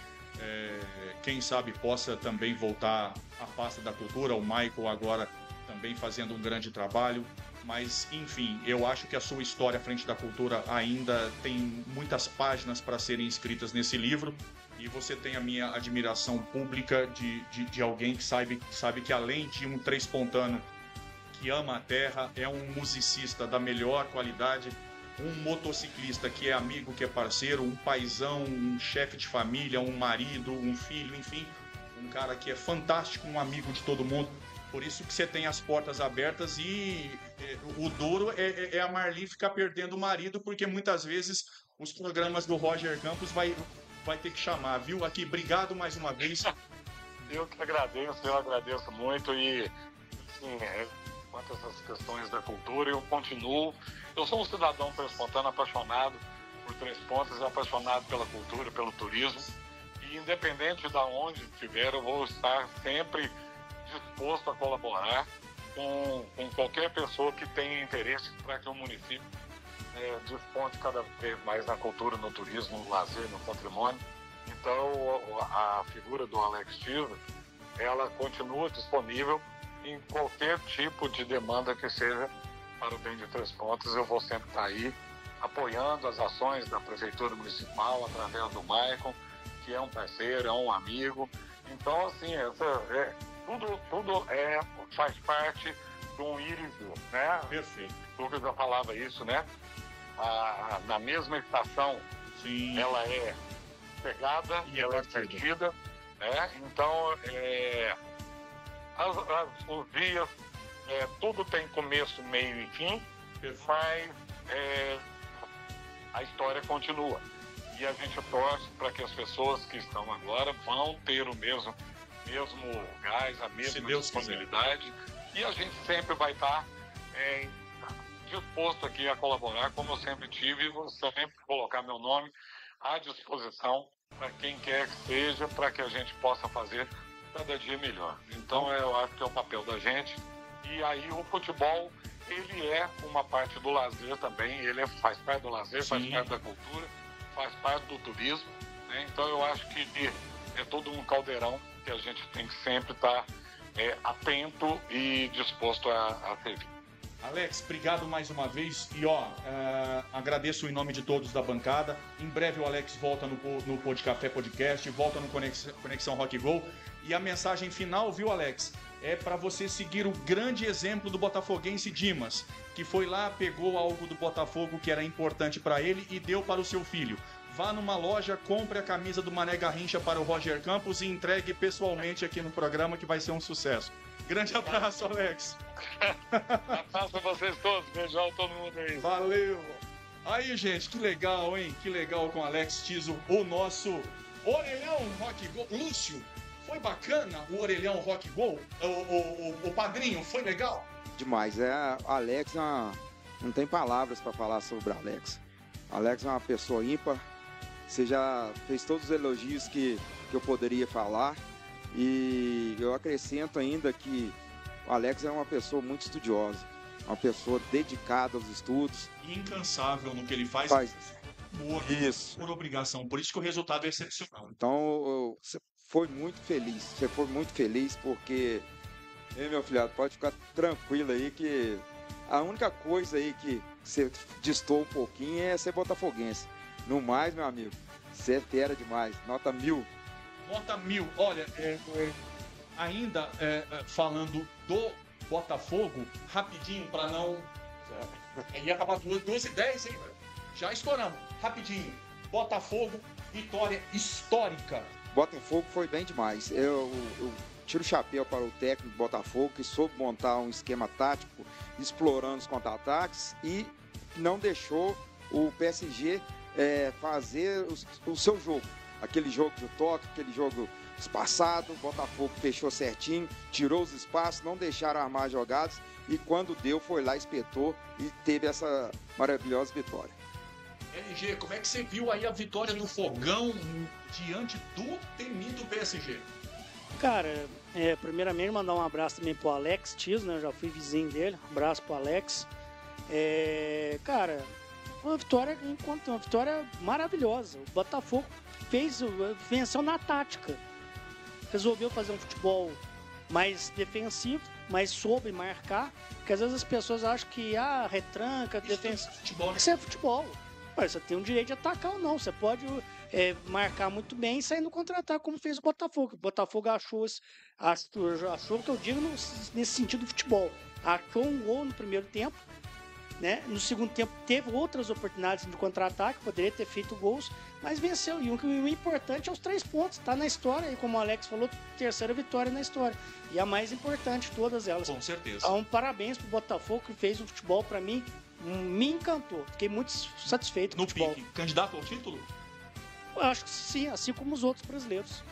quem sabe, possa também voltar à pasta da cultura. O Michael agora também fazendo um grande trabalho. Mas, enfim, eu acho que a sua história à frente da cultura ainda tem muitas páginas para serem escritas nesse livro. E você tem a minha admiração pública de alguém que sabe que, além de um três-pontano que ama a terra, é um musicista da melhor qualidade, um motociclista que é amigo, que é parceiro, um paizão, um chefe de família, um marido, um filho, enfim, um cara que é fantástico, um amigo de todo mundo. Por isso que você tem as portas abertas e o duro é a Marli ficar perdendo o marido, porque muitas vezes os programas do Roger Campos vai ter que chamar, viu? Aqui, obrigado mais uma vez. Eu que agradeço muito e, assim, quanto a essas questões da cultura, eu continuo. Eu sou um cidadão espontâneo, apaixonado por Três Pontas, apaixonado pela cultura, pelo turismo, e independente de onde estiver, eu vou estar sempre disposto a colaborar com qualquer pessoa que tenha interesse para que o município desponte cada vez mais na cultura, no turismo, no lazer, no patrimônio. Então, a figura do Alex Silva, ela continua disponível em qualquer tipo de demanda que seja para o bem de Três Pontas. Eu vou sempre estar aí apoiando as ações da Prefeitura Municipal através do Maicon, que é um parceiro, é um amigo. Então, assim, tudo faz parte de um ir e vir, né? Perfeito. O Lucas já falava isso, né? Na mesma estação, sim, ela é pegada, E ela é divertida, né? Então, os dias, tudo tem começo, meio e fim, mas a história continua. E a gente torce para que as pessoas que estão agora vão ter o mesmo gás, a mesma disponibilidade. E a gente sempre vai estar disposto aqui a colaborar, como eu sempre tive, e vou sempre colocar meu nome à disposição para quem quer que seja, para que a gente possa fazer cada dia melhor. Então eu acho que é o papel da gente. E aí o futebol, ele é uma parte do lazer também, ele faz parte do lazer, faz parte da cultura, faz parte do turismo, né? Então eu acho que é todo um caldeirão que a gente tem que sempre estar atento e disposto a servir. Alex, obrigado mais uma vez e agradeço em nome de todos da bancada. Em breve o Alex volta no Podcafé Podcast, volta no Conexão Rock Go. E a mensagem final, viu, Alex? É para você seguir o grande exemplo do botafoguense Dimas, que foi lá, pegou algo do Botafogo que era importante para ele e deu para o seu filho. Vá numa loja, compre a camisa do Mané Garrincha para o Roger Campos e entregue pessoalmente aqui no programa, que vai ser um sucesso. Grande abraço, Alex. Abraço a vocês todos, beijão a todo mundo aí. Valeu. Aí, gente, que legal, hein? Que legal com o Alex Tiso, o nosso Orelhão Rock Go. Lúcio, foi bacana o Orelhão Rock Go? O padrinho, foi legal? Demais. Alex não tem palavras para falar sobre Alex. Alex é uma pessoa ímpar. Você já fez todos os elogios que eu poderia falar. E eu acrescento ainda que o Alex é uma pessoa muito estudiosa, uma pessoa dedicada aos estudos. Incansável no que ele faz. Por obrigação. Por isso que o resultado é excepcional. Então, você foi muito feliz porque, meu filhado, pode ficar tranquilo aí que a única coisa aí que você distou um pouquinho é ser botafoguense. No mais, meu amigo, você é fera demais. Nota 1000. Nota 1000. Olha, ainda falando do Botafogo, rapidinho, para não... ia acabar 12h10, hein? Já estouramos. Rapidinho. Botafogo, vitória histórica. Botafogo foi bem demais. Eu tiro o chapéu para o técnico do Botafogo, que soube montar um esquema tático, explorando os contra-ataques e não deixou o PSG fazer o seu jogo. Aquele jogo de toque, aquele jogo espaçado, o Botafogo fechou certinho, tirou os espaços, não deixaram armar jogadas e quando deu, foi lá, espetou e teve essa maravilhosa vitória. LG, como é que você viu aí a vitória do Fogão diante do temido PSG? Cara, primeiramente mandar um abraço também pro Alex Tiso, né? Eu já fui vizinho dele, um abraço pro Alex. Cara, uma vitória maravilhosa. O Botafogo venceu na tática. Resolveu fazer um futebol mais defensivo, mas soube marcar. Porque às vezes as pessoas acham que retranca, defesa. Isso é futebol. Mas você tem o direito de atacar ou não. Você pode marcar muito bem e sair no contra-ataque, como fez o Botafogo. O Botafogo achou que eu digo nesse sentido do futebol. Achou um gol no primeiro tempo. Né? No segundo tempo teve outras oportunidades de contra-ataque, poderia ter feito gols, mas venceu. E o importante é os 3 pontos, tá na história, e como o Alex falou, terceira vitória na história. E a mais importante de todas elas. Com certeza. Parabéns pro Botafogo, que fez um futebol, para mim, me encantou. Fiquei muito satisfeito com o futebol. Pique. Candidato ao título? Eu acho que sim, assim como os outros brasileiros.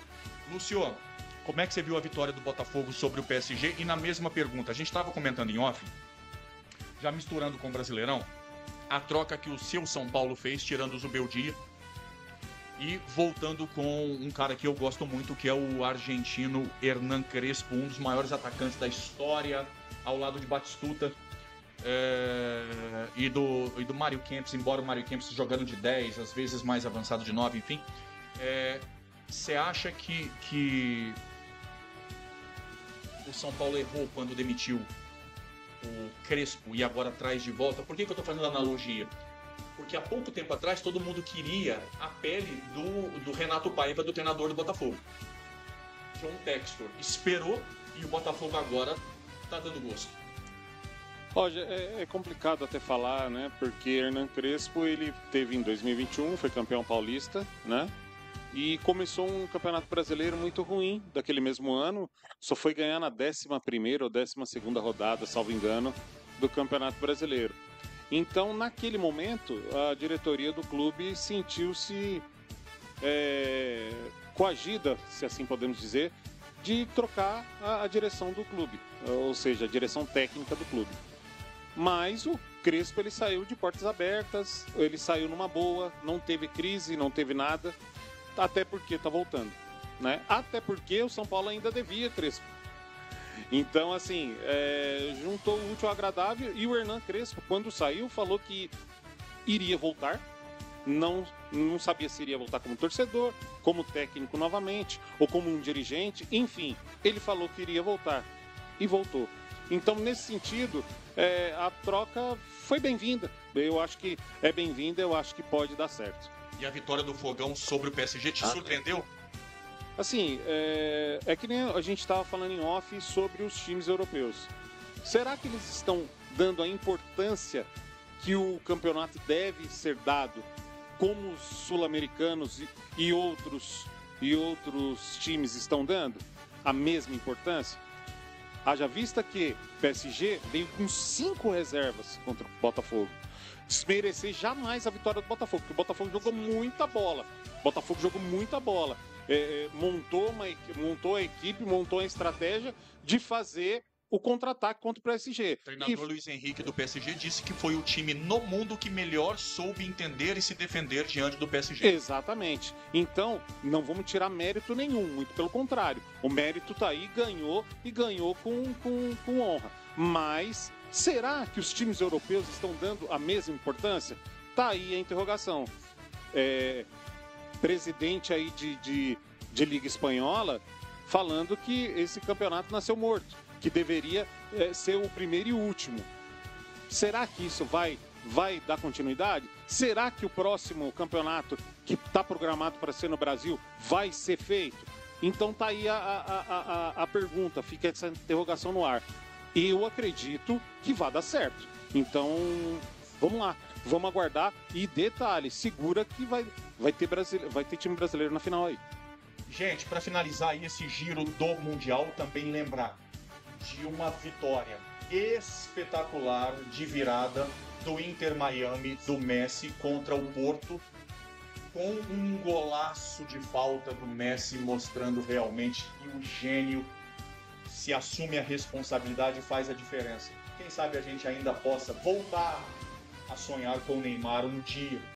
Lúcio, como é que você viu a vitória do Botafogo sobre o PSG? E na mesma pergunta, a gente estava comentando em off, já misturando com o Brasileirão, a troca que o seu São Paulo fez, tirando o Zubeldia, e voltando com um cara que eu gosto muito, que é o argentino Hernan Crespo, um dos maiores atacantes da história, ao lado de Batistuta e do Mário Kempis, embora o Mário Kempis jogando de 10, às vezes mais avançado de 9, enfim. Você acha que o São Paulo errou quando demitiu o Crespo e agora traz de volta? Por que eu tô fazendo analogia? Porque há pouco tempo atrás todo mundo queria a pele do Renato Paiva, do treinador do Botafogo. John Textor esperou e o Botafogo agora tá dando gosto. Roger, é complicado até falar, né? Porque Hernan Crespo, ele teve em 2021, foi campeão paulista, né? e começou um campeonato brasileiro muito ruim daquele mesmo ano, só foi ganhar na 11ª ou 12ª rodada, salvo engano, do Campeonato Brasileiro. Então, naquele momento, a diretoria do clube sentiu-se coagida, se assim podemos dizer, de trocar a direção do clube, ou seja, a direção técnica do clube. Mas o Crespo, ele saiu de portas abertas, ele saiu numa boa, não teve crise, não teve nada, até porque está voltando, né? Até porque o São Paulo ainda devia Crespo. Então, assim, juntou o útil ao agradável, e o Hernan Crespo, quando saiu, falou que iria voltar. Não sabia se iria voltar como torcedor, como técnico novamente, ou como um dirigente. Enfim, ele falou que iria voltar. E voltou. Então, nesse sentido, a troca foi bem-vinda. Eu acho que é bem-vinda, eu acho que pode dar certo. E a vitória do Fogão sobre o PSG te surpreendeu? Assim, é que nem a gente estava falando em off sobre os times europeus. Será que eles estão dando a importância que o campeonato deve ser dado, como os sul-americanos e outros times estão dando? A mesma importância? Haja vista que o PSG veio com 5 reservas contra o Botafogo. Desmerecer jamais a vitória do Botafogo, porque o Botafogo jogou muita bola. Montou a equipe, montou a estratégia de fazer o contra-ataque contra o PSG. O treinador Luiz Henrique do PSG disse que foi o time no mundo que melhor soube entender e se defender diante do PSG. Exatamente. Então, não vamos tirar mérito nenhum, muito pelo contrário. O mérito tá aí, ganhou com honra. Mas será que os times europeus estão dando a mesma importância? Tá aí a interrogação. Presidente aí de Liga Espanhola falando que esse campeonato nasceu morto, que deveria ser o primeiro e o último. Será que isso vai dar continuidade? Será que o próximo campeonato que está programado para ser no Brasil vai ser feito? Então tá aí a pergunta, fica essa interrogação no ar. Eu acredito que vai dar certo. Então, vamos lá, vamos aguardar. E detalhe, segura que vai ter time brasileiro na final aí. Gente, para finalizar aí esse giro do Mundial, também lembrar de uma vitória espetacular de virada do Inter Miami, do Messi contra o Porto, com um golaço de falta do Messi, mostrando realmente que o gênio se assume a responsabilidade e faz a diferença. Quem sabe a gente ainda possa voltar a sonhar com o Neymar um dia.